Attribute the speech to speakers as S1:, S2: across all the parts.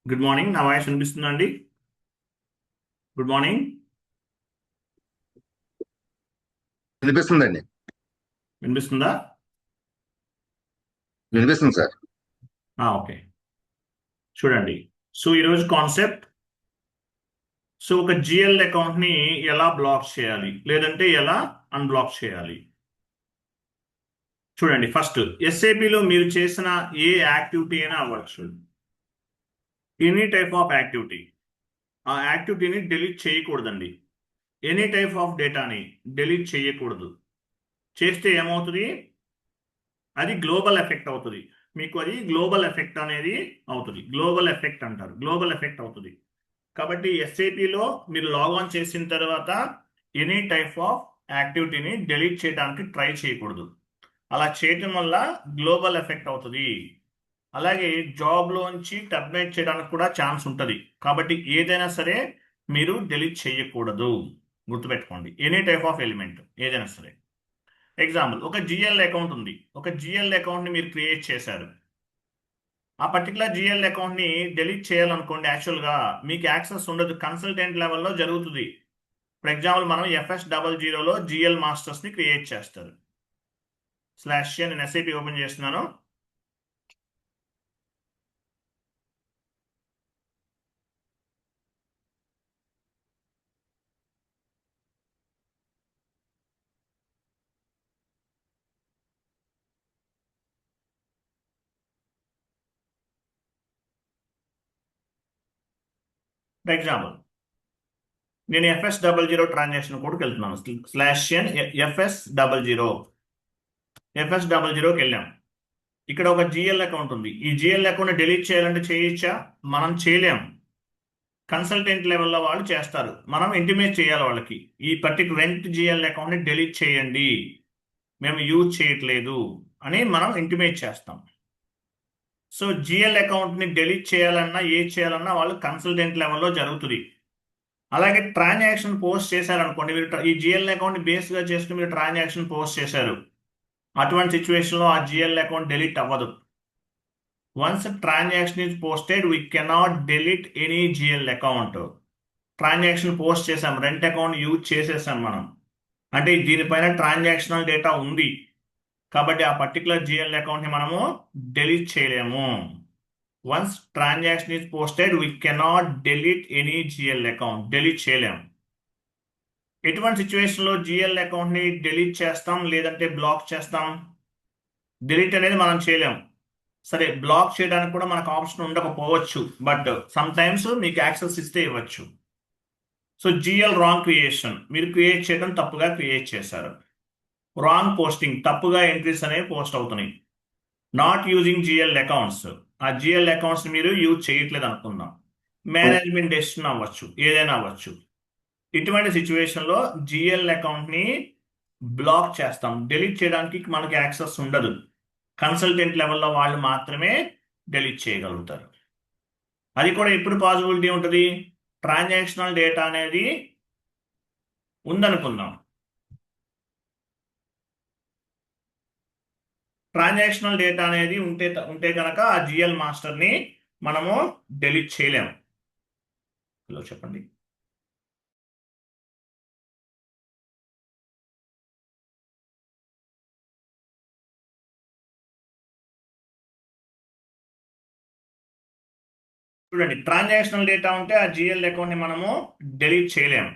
S1: Good morning. నా voice వినిపిస్తుందా అండి? Good morning.
S2: వినిపిస్తుందండి.
S1: వినిపిస్తుందా?
S2: వినిపిస్తుంది సార్.
S1: ఓకే. చూడండి. సో ఈరోజు కాన్సెప్ట్, ఒక జిఎల్ అకౌంట్ని ఎలా బ్లాక్ చేయాలి లేదంటే ఎలా అన్బ్లాక్ చేయాలి. చూడండి, ఫస్ట్ ఎస్ఏపిలో మీరు చేసిన ఏ యాక్టివిటీ అయినా అవ్వచ్చు, ఎనీ టైప్ ఆఫ్ యాక్టివిటీ. ఆ యాక్టివిటీని డిలీట్ చేయకూడదండి. ఎనీ టైప్ ఆఫ్ డేటాని డిలీట్ చేయకూడదు. చేస్తే ఏమవుతుంది? అది గ్లోబల్ ఎఫెక్ట్ అవుతుంది. మీకు అది గ్లోబల్ ఎఫెక్ట్ అనేది అవుతుంది. గ్లోబల్ ఎఫెక్ట్ అంటారు. గ్లోబల్ ఎఫెక్ట్ అవుతుంది. కాబట్టి ఎస్ఏపిలో మీరు లాగాన్ చేసిన తర్వాత ఎనీ టైప్ ఆఫ్ యాక్టివిటీని డిలీట్ చేయడానికి ట్రై చేయకూడదు. అలా చేయటం వల్ల గ్లోబల్ ఎఫెక్ట్ అవుతుంది. అలాగే జాబ్లోంచి టర్మినేట్ చేయడానికి కూడా ఛాన్స్ ఉంటుంది. కాబట్టి ఏదైనా సరే మీరు డిలీట్ చేయకూడదు. గుర్తుపెట్టుకోండి, ఎనీ టైప్ ఆఫ్ ఎలిమెంట్ ఏదైనా సరే. ఎగ్జాంపుల్, ఒక జిఎల్ అకౌంట్ ఉంది. ఒక జిఎల్ అకౌంట్ని మీరు క్రియేట్ చేశారు. ఆ పర్టికులర్ జిఎల్ అకౌంట్ని డెలీట్ చేయాలనుకోండి, యాక్చువల్గా మీకు యాక్సెస్ ఉండదు, కన్సల్టెంట్ లెవెల్లో జరుగుతుంది. ఫర్ ఎగ్జాంపుల్, మనం FS00లో జిఎల్ మాస్టర్స్ని క్రియేట్ చేస్తారు. /, నేను ఎస్ఐపి ఓపెన్ చేస్తున్నాను. ఫర్ ఎగ్జాంపుల్, నేను FS00 ట్రాన్సాక్షన్ కోడ్కి వెళ్తున్నాను. /n FS00కి వెళ్ళాం. ఇక్కడ ఒక జిఎల్ అకౌంట్ ఉంది. ఈ జిఎల్ అకౌంట్ డిలీట్ చేయాలంటే చేయొచ్చా? మనం చేయలేం. కన్సల్టెంట్ లెవెల్లో వాళ్ళు చేస్తారు. మనం ఇంటిమేట్ చేయాలి వాళ్ళకి, ఈ పర్టికులర్ జిఎల్ అకౌంట్ని డిలీట్ చేయండి, మేము యూజ్ చేయట్లేదు అని మనం ఇంటిమేట్ చేస్తాం. సో జిఎల్ అకౌంట్ని డిలీట్ చేయాలన్నా చేయాలన్నా వాళ్ళు కన్సల్టెంట్ లెవెల్లో జరుగుతుంది. అలాగే ట్రాన్సాక్షన్ పోస్ట్ చేశారనుకోండి, మీరు ఈ జిఎల్ అకౌంట్ని బేస్గా చేసుకుని మీరు ట్రాన్సాక్షన్ పోస్ట్ చేశారు. అటువంటి సిచ్యువేషన్లో ఆ జిఎల్ అకౌంట్ డిలీట్ అవ్వదు. Once transaction is posted, we cannot delete any GL account. Transaction post చేసాం, రెంట్ అకౌంట్ యూజ్ చేసేసాం మనం, అంటే దీనిపైన ట్రాన్సాక్షనల్ డేటా ఉంది కాబట్టి ఆ పర్టికులర్ జిఎల్ అకౌంట్ని మనము డిలీట్ చేయలేము. Once transaction is posted, we cannot delete any GL account. Delete చేయలేము. ఎటువంటి సిచ్యువేషన్లో జిఎల్ అకౌంట్ని డిలీట్ చేస్తాం లేదంటే బ్లాక్ చేస్తాం? డిలీట్ అనేది మనం చేయలేము. సరే, బ్లాక్ చేయడానికి కూడా మనకు ఆప్షన్ ఉండకపోవచ్చు, బట్ సమ్ టైమ్స్ మీకు యాక్సెస్ ఇస్తే ఇవ్వచ్చు. సో జిఎల్ రాంగ్ క్రియేషన్, మీరు క్రియేట్ చేయడం తప్పుగా క్రియేట్ చేశారు. రాంగ్ పోస్టింగ్, తప్పుగా ఎంట్రీస్ అనేవి పోస్ట్ అవుతున్నాయి. నాట్ యూజింగ్ జిఎల్ అకౌంట్స్, ఆ జిఎల్ అకౌంట్స్ మీరు యూజ్ చేయట్లేదు అనుకుందాం. మేనేజ్మెంట్ డెసిషన్ అవ్వచ్చు, ఏదైనా అవ్వచ్చు. ఇటువంటి సిచ్యువేషన్లో జిఎల్ అకౌంట్ని బ్లాక్ చేస్తాం. డిలీట్ చేయడానికి మనకి యాక్సెస్ ఉండదు. కన్సల్టెంట్ లెవెల్లో వాళ్ళు మాత్రమే డిలీట్ చేయగలుగుతారు. అది కూడా ఎప్పుడు పాసిబిలిటీ ఉంటుంది? ట్రాన్సాక్షనల్ డేటా అనేది ఉందనుకుందాం. ట్రాన్సాక్షనల్ డేటా అనేది ఉంటే కనుక ఆ జిఎల్ మాస్టర్ని మనము డిలీట్ చేయలేము. హలో, చెప్పండి. చూడండి, ట్రాన్సాక్షనల్ డేటా ఉంటే ఆ జిఎల్ అకౌంట్ని మనము డిలీట్ చేయలేము.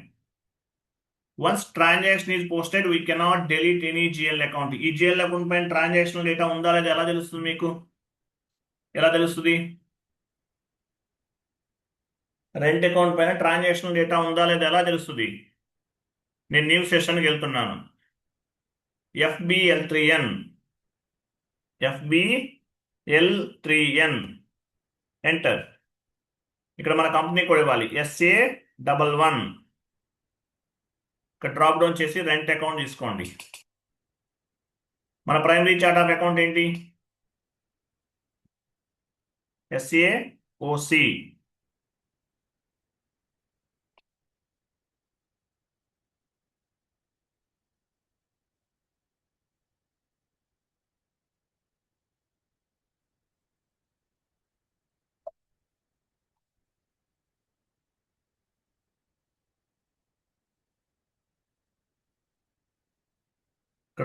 S1: Once transaction is posted, we cannot delete any GL account. ఈ జిఎల్ అకౌంట్ పైన ట్రాన్సాక్షనల్ డేటా ఉందా లేదా ఎలా తెలుస్తుంది మీకు? ఎలా తెలుస్తుంది? రెంట్ అకౌంట్ పైన ట్రాన్సాక్షనల్ డేటా ఉందా లేదా ఎలా తెలుస్తుంది? నేను న్యూ సెషన్కి వెళ్తున్నాను. FBL3N enter. ఇక్కడ మన కంపెనీ కూడా ఇవ్వాలి, SA11. ఇక్కడ డ్రాప్ డౌన్ చేసి రెంట్ అకౌంట్ తీసుకోండి. మన ప్రైమరీ చార్ట్ ఆఫ్ అకౌంట్ ఏంటి? SAOC.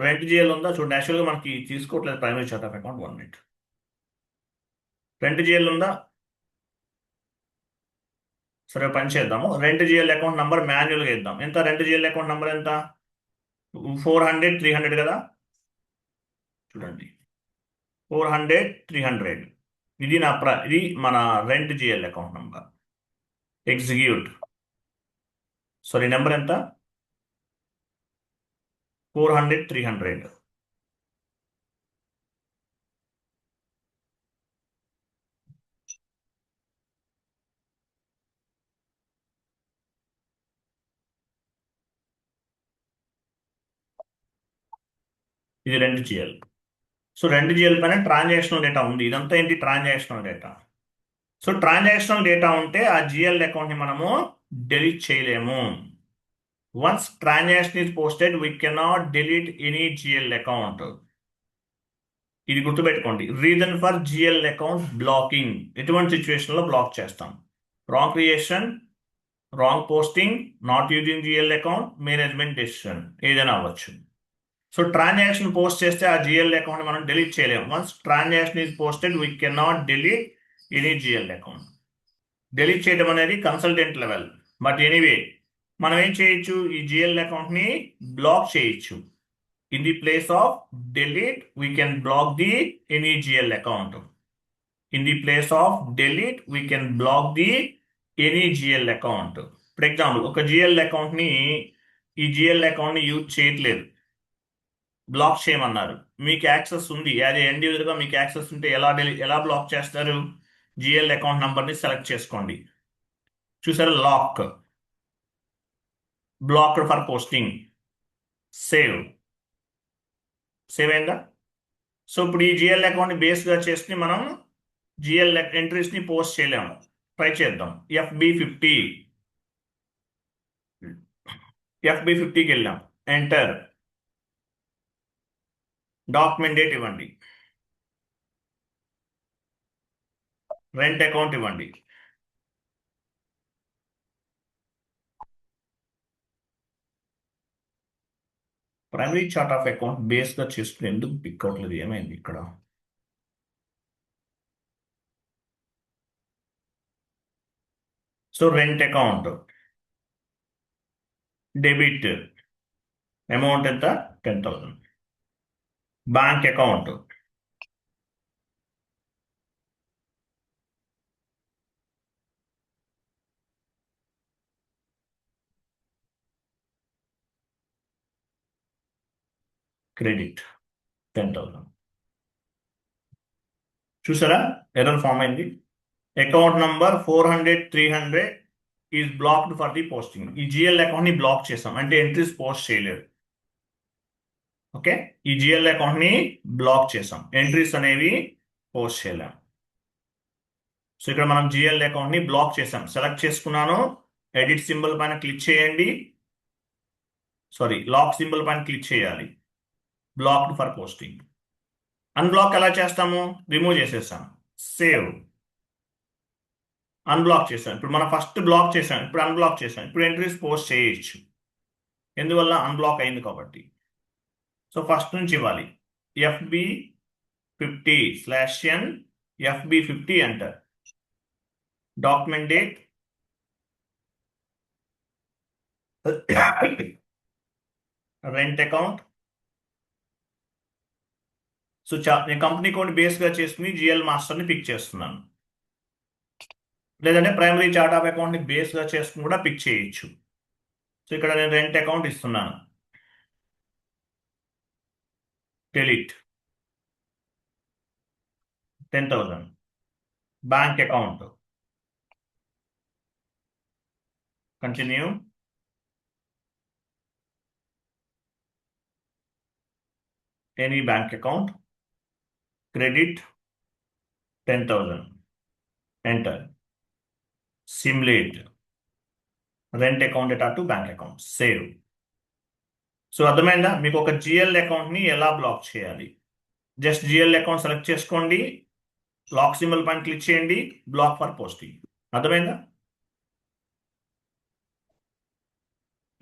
S1: రెంట్ జిఎల్ ఉందా చూడండి. యాక్చువల్గా మనకి తీసుకోవట్లేదు primary chart of account. 1 minute. Rent GL ఉందా? సరే పని చేద్దాము. రెంట్ జిఎల్ అకౌంట్ నంబర్ మాన్యువల్గా ఇద్దాం. ఎంత రెంట్ జిఎల్ అకౌంట్ నంబర్ ఎంత? 400 300 కదా. చూడండి 400 300. ఇది మన rent GL account number. Execute. Sorry number ఎంత? 400 300. ఇది rent GL. So rent GL పైన ట్రాన్సాక్షనల్ డేటా ఉంది. ఇదంతా ఏంటి? Transactional data. So transactional data ఉంటే ఆ జిఎల్ అకౌంట్ని మనము డెలీట్ చేయలేము. Once transaction is posted we cannot delete any GL account. ఇది గుర్తుపెట్టుకోండి. Reason for GL account blocking. ఎటువంటి సిచ్యువేషన్లో బ్లాక్ చేస్తాం? Wrong creation, wrong posting, not using GL account, management decision, ఏదైనా అవ్వచ్చు. సో ట్రాన్సాక్షన్ పోస్ట్ చేస్తే ఆ జిఎల్ అకౌంట్ మనం డిలీట్ చేయలేము. Once transaction is posted we cannot delete any GL account. Delete చేయడం అనేది కన్సల్టెంట్ లెవెల్. బట్ ఎనీవే మనం ఏం చేయొచ్చు? ఈ జిఎల్ అకౌంట్ని బ్లాక్ చేయొచ్చు. In the place of delete, we can block the any GL account. In the place of delete, we can block the any GL account. For example, ఒక GL account ని ఈ GL account ని use చేయట్లేదు, black చేయమన్నారు. మీకు access ఉంది, as end user గా మీకు యాక్సెస్ ఉంటే ఎలా బ్లాక్ చేస్తారు? GL అకౌంట్ నంబర్ ని సెలెక్ట్ చేసుకోండి. చూసారు? Lock, blocked for posting, save అయిందా? సో ఇప్పుడు ఈ జిఎల్ అకౌంట్ బేస్గా చేసుకుని మనం జిఎల్ ఎంట్రీస్ని పోస్ట్ చేయలేము. ట్రై చేద్దాం. FB50కి వెళ్ళాం. ఎంటర్. డాక్యుమెంట్ డేట్ ఇవ్వండి. రెంట్ అకౌంట్ ఇవ్వండి. ప్రైమరీ చార్ట్ ఆఫ్ అకౌంట్ బేస్గా చేసుకుని ఎందుకు పిక్ అవట్లేదు? ఏమైంది ఇక్కడ? So rent account debit amount ఎంత? 10,000. Bank account credit 10,000. చూసారా? ఎర్రర్ ఫామ్ అయింది. Account number 400 300 is blocked for the posting. ఈ జిఎల్ అకౌంట్ ని బ్లాక్ చేసాం అంటే ఎంట్రీస్ పోస్ట్ చేయలేదు. ఓకే, ఈ జిఎల్ అకౌంట్ ని బ్లాక్ చేసాం, ఎంట్రీస్ అనేవి పోస్ట్ చేయలేం. సో ఇక్కడ మనం జిఎల్ అకౌంట్ ని బ్లాక్ చేసాం. సెలెక్ట్ చేసుకున్నాను. ఎడిట్ సింబల్ పైన క్లిక్ చేయండి. సారీ, లాక్ సింబల్ పైన క్లిక్ చేయాలి. Blocked for posting. అన్బ్లాక్ ఎలా చేస్తాము? రిమూవ్ చేసేసాం. సేవ్. అన్బ్లాక్ చేసాం. ఇప్పుడు మనం ఫస్ట్ బ్లాక్ చేసాం, ఇప్పుడు అన్బ్లాక్ చేసాం. ఇప్పుడు ఎంట్రీస్ పోస్ట్ చేయొచ్చు. ఎందువల్ల? అన్బ్లాక్ అయింది కాబట్టి. సో ఫస్ట్ నుంచి ఇవ్వాలి. FB50/N FB50 enter. Document date, rent account. So నేను కంపెనీ కోడ్ బేస్గా చేసుకుని జిఎల్ మాస్టర్ని పిక్ చేస్తున్నాను. లేదంటే ప్రైమరీ చార్ట్ ఆఫ్ అకౌంట్ని బేస్గా చేసుకుని కూడా పిక్ చేయొచ్చు. సో ఇక్కడ నేను రెంట్ అకౌంట్ ఇస్తున్నాను. Delete 10,000. Bank account continue. Any bank account, credit 10,000. Enter. Simulate rent account data to bank account. Save. So అర్థమైందా మీకు? ఒక జిఎల్ అకౌంట్ని ఎలా బ్లాక్ చేయాలి? జస్ట్ జిఎల్ అకౌంట్ సెలెక్ట్ చేసుకోండి, లాక్ సింబల్ పైన క్లిక్ చేయండి, బ్లాక్ ఫర్ పోస్టింగ్. అర్థమైందా?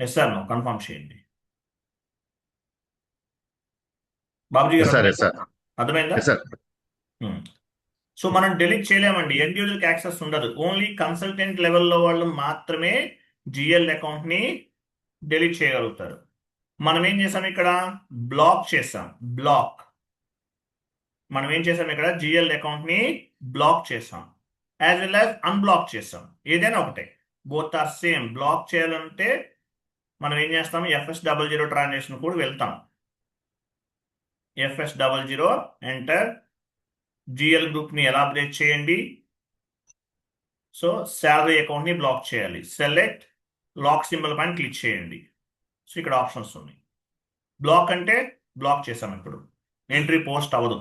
S1: ఎస్ సార్, నో కన్ఫర్మ్ చేయండి. బాబుజీ గారు
S2: ఎస్ సార్, ఎస్
S1: అర్థమైందా?
S2: సార్,
S1: అర్థమైందా?
S2: Yes sir.
S1: సో మనం డిలీట్ చేయలేమండి, ఎండ్ యూజర్కి యాక్సెస్ ఉండదు. ఓన్లీ కన్సల్టెంట్ లెవెల్లో వాళ్ళు మాత్రమే జిఎల్ అకౌంట్ని డిలీట్ చేయగలుగుతారు. మనం ఏం చేసాం ఇక్కడ? బ్లాక్ చేసాం. మనం ఏం చేసాం ఇక్కడ? జిఎల్ అకౌంట్ని బ్లాక్ చేసాం, యాజ్ వెల్ యాజ్ అన్బ్లాక్ చేసాం. ఏదైనా ఒకటే, బోత్ ఆర్ సేమ్. బ్లాక్ చేయాలంటే మనం ఏం చేస్తాం? FS00 ట్రాన్సాక్షన్ కూడా వెళ్తాం. FS00 enter. జిఎల్ గ్రూప్ని ఎలాబరేట్ చేయండి. సో శాలరీ అకౌంట్ని బ్లాక్ చేయాలి. సెలెక్ట్, లాక్ సింబల్ పైన క్లిక్ చేయండి. సో ఇక్కడ ఆప్షన్స్ ఉన్నాయి. బ్లాక్ అంటే బ్లాక్ చేసాం, ఇప్పుడు ఎంట్రీ పోస్ట్ అవ్వదు,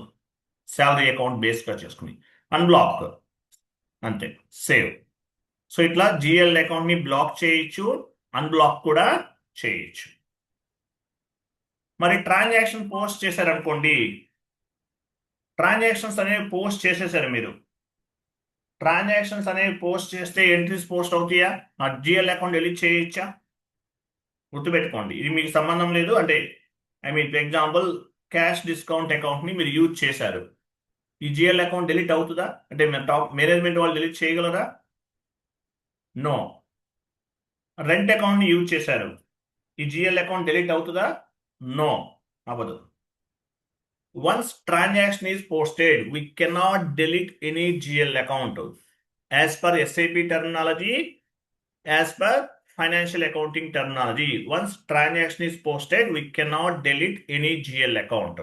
S1: శాలరీ అకౌంట్ బేస్గా చేసుకుని. అన్బ్లాక్ అంతే, సేవ్. సో ఇట్లా జిఎల్ అకౌంట్ని బ్లాక్ చేయొచ్చు, అన్బ్లాక్ కూడా చేయొచ్చు. మరి ట్రాన్సాక్షన్ పోస్ట్ చేశారనుకోండి, ట్రాన్సాక్షన్స్ అనేవి పోస్ట్ చేసేసారు మీరు. ట్రాన్సాక్షన్స్ అనేవి పోస్ట్ చేస్తే ఎంట్రీస్ పోస్ట్ అవుతాయా? ఆ జిఎల్ అకౌంట్ డిలీట్ చేయొచ్చా? గుర్తుపెట్టుకోండి, ఇది మీకు సంబంధం లేదు. అంటే ఫర్ ఎగ్జాంపుల్ క్యాష్ డిస్కౌంట్ అకౌంట్ని మీరు యూజ్ చేశారు, ఈ జిఎల్ అకౌంట్ డిలీట్ అవుతుందా? అంటే టాప్ మేనేజ్మెంట్ వాళ్ళు డిలీట్ చేయగలరా? నో. రెంట్ అకౌంట్ని యూజ్ చేశారు, ఈ జిఎల్ అకౌంట్ డిలీట్ అవుతుందా? నో, అవ్వదు. Once transaction is posted, we cannot delete any GL account. As per SAP terminology, as per financial accounting terminology, once transaction is posted, we cannot delete any GL account.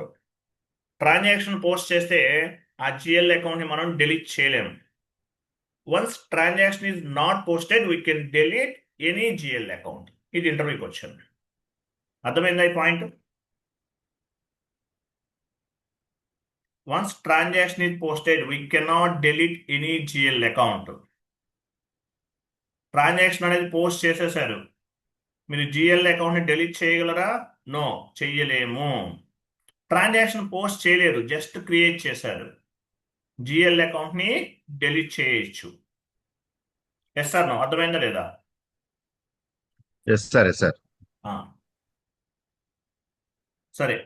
S1: Transaction post చేస్తే ఆ GL account ని మనం delete చేయలేము. Once transaction is not posted, we can delete any GL account. ఇది ఇంటర్వ్యూకి వచ్చాను. అర్థమైందా ఈ point? Once transaction is posted, we cannot delete any GL account. Transaction అనేది పోస్ట్ చేసేసారు, మీరు జిఎల్ అకౌంట్ని డిలీట్ చేయగలరా? నో, చెయ్యలేము. ట్రాన్సాక్షన్ పోస్ట్ చేయలేరు, జస్ట్ క్రియేట్ చేశారు, జిఎల్ అకౌంట్ని డిలీట్ చేయొచ్చు. Yes sir, no? అర్థమైందా లేదా?
S2: Yes sir, yes sir.
S1: సరే,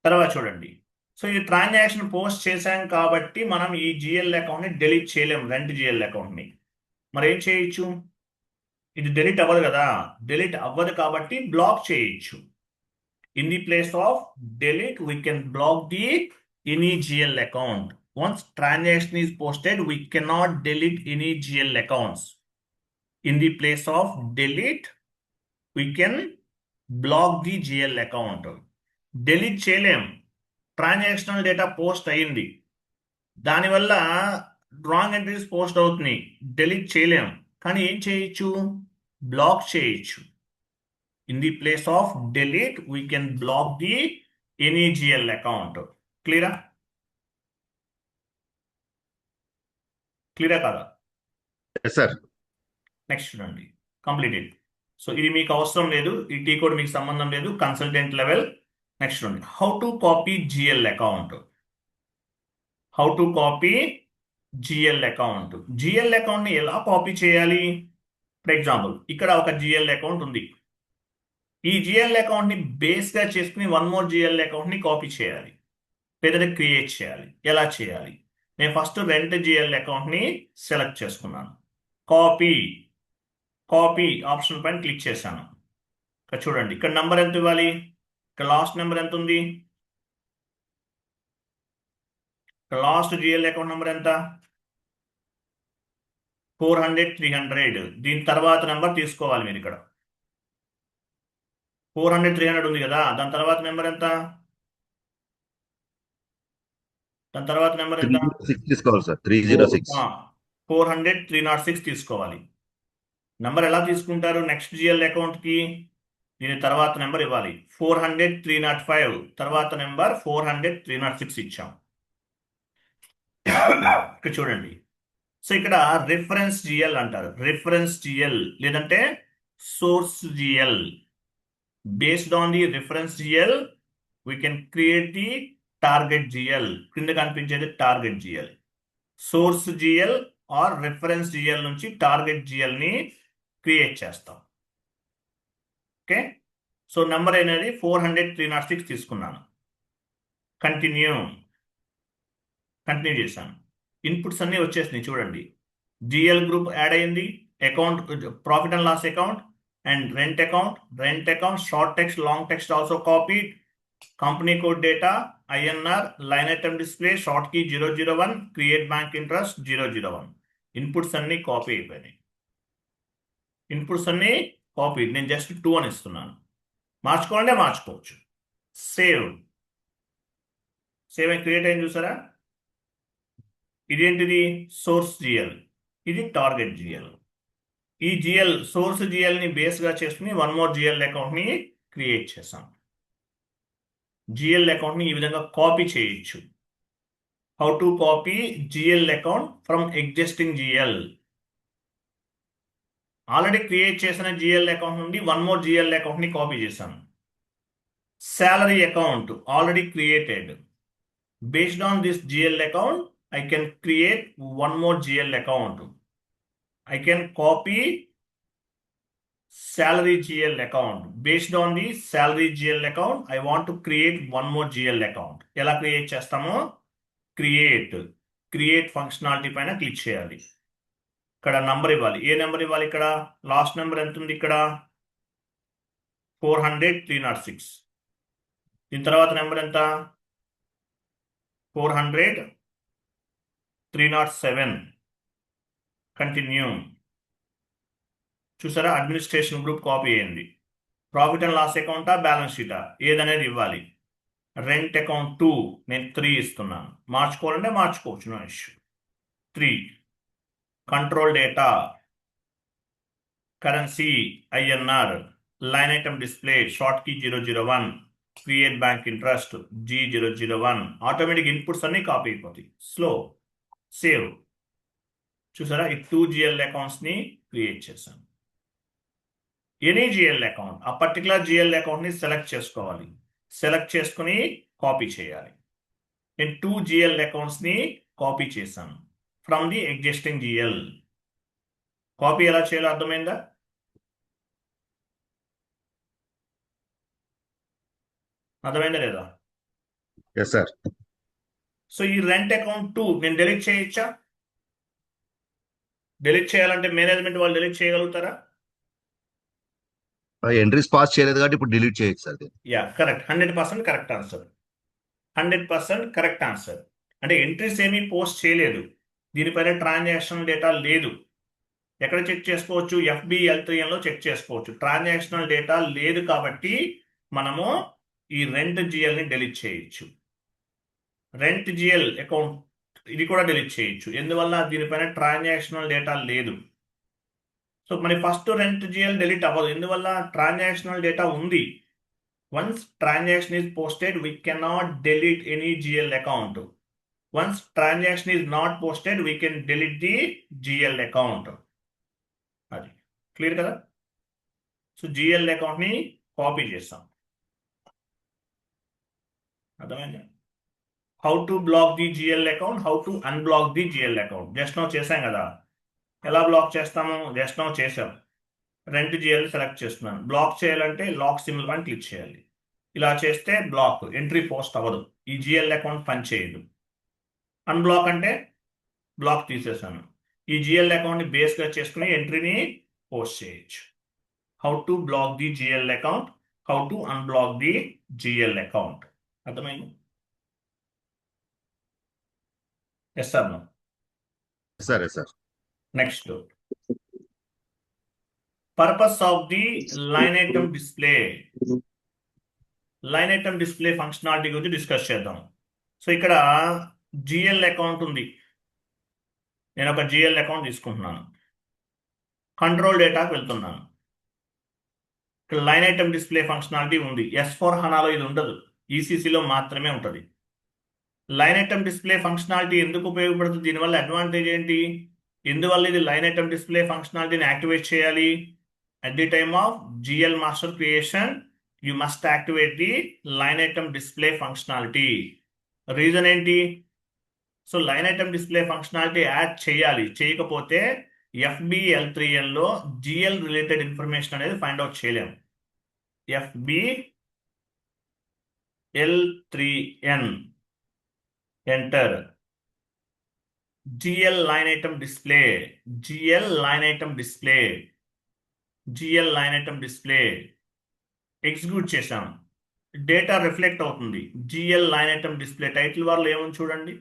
S1: తర్వాత చూడండి. సో ఈ ట్రాన్సాక్షన్ పోస్ట్ చేశాం కాబట్టి మనం ఈ జిఎల్ అకౌంట్ని డిలీట్ చేయలేము, రెంట్ జిఎల్ అకౌంట్ని. మరి ఏం చేయొచ్చు? ఇది డిలీట్ అవ్వదు కదా, డిలీట్ అవ్వదు కాబట్టి బ్లాక్ చేయొచ్చు. In the place of delete, we can block the any GL account. Once transaction is posted, we cannot delete any GL accounts. In the place of delete, we can block the GL account. Delete చేయలేం, transactional data post అయ్యింది, దానివల్ల wrong entries post అవుతున్నాయి, delete చేయలేం. కానీ ఏం చేయొచ్చు? Black చేయొచ్చు. In the place of delete, we can block the any GL account. Clear? Clear కదా?
S2: Yes sir.
S1: నెక్స్ట్ చూడండి, కంప్లీటెడ్. సో ఇది మీకు అవసరం లేదు, ఈ టీ కోడ్ మీకు సంబంధం లేదు, కన్సల్టెంట్ లెవెల్. నెక్స్ట్ చూడండి, how to copy GL account. How to copy GL account. GL అకౌంట్ని ఎలా కాపీ చేయాలి? ఫర్ ఎగ్జాంపుల్ ఇక్కడ ఒక జిఎల్ అకౌంట్ ఉంది, ఈ జిఎల్ అకౌంట్ని బేస్గా చేసుకుని వన్ మోర్ జిఎల్ అకౌంట్ని కాపీ చేయాలి, లేదా క్రియేట్ చేయాలి. ఎలా చేయాలి? నేను ఫస్ట్ రెంట్ జిఎల్ అకౌంట్ని సెలెక్ట్ చేసుకున్నాను, కాపీ ఆప్షన్ పైన క్లిక్ చేశాను. ఇక్కడ చూడండి, ఇక్కడ నెంబర్ ఎంత ఇవ్వాలి? ఇక్కడ లాస్ట్ నెంబర్ ఎంత ఉంది? లాస్ట్ జిఎల్ అకౌంట్ నెంబర్ ఎంత? 400, 300. దీని తర్వాత నెంబర్ తీసుకోవాలి మీరు. ఇక్కడ 400, 300 ఉంది కదా, దాని తర్వాత నెంబర్ ఎంత? దాని తర్వాత నెంబర్ ఎంత?
S2: 306 తీసుకోవాలి సార్, 306.
S1: 400, 306 తీసుకోవాలి. నెంబర్ ఎలా తీసుకుంటారు? నెక్స్ట్ జిఎల్ అకౌంట్కి దీని తర్వాత నెంబర్ ఇవ్వాలి. 400, 305 తర్వాత నెంబర్ 400, 306 ఇచ్చాం. ఇక్కడ చూడండి, సో ఇక్కడ రిఫరెన్స్ జిఎల్ అంటారు, రిఫరెన్స్ జిఎల్ లేదంటే source GL. Based on the reference GL we can create the target GL. కింద కనిపించేది target GL. Source GL or reference GL నుంచి టార్గెట్ జిఎల్ని క్రియేట్ చేస్తాం. ఓకే, సో నెంబర్ అనేది 400, 306 తీసుకున్నాను. కంటిన్యూ చేశాను. ఇన్పుట్స్ అన్నీ వచ్చేసినాయి చూడండి. జిఎల్ గ్రూప్ యాడ్ అయింది, account profit and loss account and rent account, short text, long text also copied, company code data, INR, line item display, short key 001, create bank interest 001. Inputs అన్నీ copy అయిపోయినాయి. Inputs అన్నీ copy. నేను just 2 అని ఇస్తున్నాను. మార్చుకోవాలంటే మార్చుకోవచ్చు. Save అని create అయింది చూసారా. ఇదేంటిది? సోర్స్ జిఎల్, ఇది టార్గెట్ జిఎల్. ఈ జిఎల్ సోర్స్ జిఎల్ని బేస్గా చేసుకుని వన్ మోర్ జిఎల్ అకౌంట్ని క్రియేట్ చేసాం. జిఎల్ అకౌంట్ని ఈ విధంగా కాపీ చేయొచ్చు. How to copy GL account from existing GL. Already create చేసిన జిఎల్ అకౌంట్ నుండి వన్ మోర్ జిఎల్ అకౌంట్ని కాపీ చేశాను. salary account already created. Based on this GL account, I can create one more GL account. I can copy salary GL account. Based on the salary GL account, I want to create one more GL account. ఎలా create చేస్తామో create functionality పైన click చేయాలి. ఇక్కడ number ఇవ్వాలి. ఏ number ఇవ్వాలి? ఇక్కడ last number ఎంత ఉంది? ఇక్కడ 400,306. దీని తర్వాత నెంబర్ ఎంత? 400,307. కంటిన్యూ. చూసారా, అడ్మినిస్ట్రేషన్ గ్రూప్ కాపీ అయింది. ప్రాఫిట్ అండ్ లాస్ అకౌంటా, బ్యాలెన్స్ షీటా, ఏదనేది ఇవ్వాలి. రెంట్ అకౌంట్ 2 నేను 3 ఇస్తున్నాను. మార్చుకోవాలంటే మార్చుకోవచ్చు, no issue. 3. Control data, currency INR, line item display, short key 001, create bank interest G001. Automatic inputs అన్ని కాపీ అయిపోతాయి. స్లో. సేవ్. చూసారా, ఈ 2 GL అకౌంట్స్ని క్రియేట్ చేశాను. ఎనీ GL అకౌంట్, ఆ పర్టికులర్ GL అకౌంట్ని సెలెక్ట్ చేసుకోవాలి. సెలెక్ట్ చేసుకుని కాపీ చేయాలి. నేను 2 GL అకౌంట్స్ని కాపీ చేశాను from the existing GL. Copy ఎలా చేయాలో అర్థమైందా? అర్థమైందా లేదా?
S2: Yes, sir.
S1: సో ఈ రెంట్ అకౌంట్ 2 నేను డెలీట్ చేయొచ్చా? డెలీట్ చేయాలంటే మేనేజ్మెంట్ వాళ్ళు డెలీట్ చేయగలుగుతారా?
S2: ఎంట్రీస్ పాస్ చేయలేదు కాబట్టి ఇప్పుడు డిలీట్ చేయొచ్చు sir.
S1: Yeah, correct. 100% correct answer. 100% correct answer. అంటే ఎంట్రీస్ ఏమీ పోస్ట్ చేయలేదు, దీనిపైన ట్రాన్సాక్షనల్ డేటా లేదు. ఎక్కడ చెక్ చేసుకోవచ్చు? FBL3Nలో చెక్ చేసుకోవచ్చు. ట్రాన్సాక్షనల్ డేటా లేదు కాబట్టి మనము ఈ రెంట్ జిఎల్ని డెలీట్ చేయొచ్చు. రెంట్ జిఎల్ అకౌంట్ ఇది కూడా డెలీట్ చేయొచ్చు. ఎందువల్ల? దీనిపైన ట్రాన్సాక్షనల్ డేటా లేదు. సో మరి ఫస్ట్ రెంట్ జిఎల్ డెలీట్ అవ్వదు. ఎందువల్ల? ట్రాన్సాక్షనల్ డేటా ఉంది. Once transaction is posted we cannot delete any GL account. Once transaction is not posted we can delete the GL account. అది clear కదా? So GL అకౌంట్ని copy చేస్తాం. అర్థమైంది? How to block the GL account, how to unblock the GL account just now చేసాం కదా. ఎలా block చేస్తాము? Just now చేసాం. రెంట్ జిఎల్ సెలెక్ట్ చేస్తున్నాను. బ్లాక్ చేయాలంటే లాక్ సింబల్ పైన క్లిక్ చేయాలి. ఇలా చేస్తే బ్లాక్, ఎంట్రీ పోస్ట్ అవ్వదు. ఈ జిఎల్ అకౌంట్ పనిచేయదు. అన్బ్లాక్ అంటే బ్లాక్ తీసేసాను. ఈ జిఎల్ అకౌంట్ని బేస్గా చేసుకుని ఎంట్రీని పోస్ట్ చేయొచ్చు. How to block the GL account, how to unblock the GL account. అర్థమైంది? Yes sir. No.
S2: Sir sir.
S1: Next, purpose of the line item display. Line item display functionality గురించి discuss చేద్దాం. So ఇక్కడ GL account ఉంది. నేను ఒక GL account తీసుకుంటున్నాను. Control డేటాకు వెళ్తున్నాను. ఇక్కడ లైన్ ఐటమ్ డిస్ప్లే ఫంక్షనాలిటీ ఉంది. S/4HANAలో ఇది ఉండదు, ECCలో మాత్రమే ఉంటుంది. లైన్ ఐటమ్ డిస్ప్లే ఫంక్షనాలిటీ ఎందుకు ఉపయోగపడుతుంది? దీనివల్ల అడ్వాంటేజ్ ఏంటి? ఎందువల్ల ఇది లైన్ ఐటమ్ డిస్ప్లే ఫంక్షనాలిటీని యాక్టివేట్ చేయాలి? At the time of GL master creation you must activate the line item display functionality. Reason ఏంటి? So line item display functionality add చేయాలి. చేయకపోతే FBL3Nలో GL రిలేటెడ్ ఇన్ఫర్మేషన్ అనేది ఫైండ్ అవుట్ చేయలేము. FBL3N enter GL line item display, GL line item display, GL line item display execute చేశాం. Data reflect అవుతుంది. GL line item display title బార్లో ఏముంది చూడండి.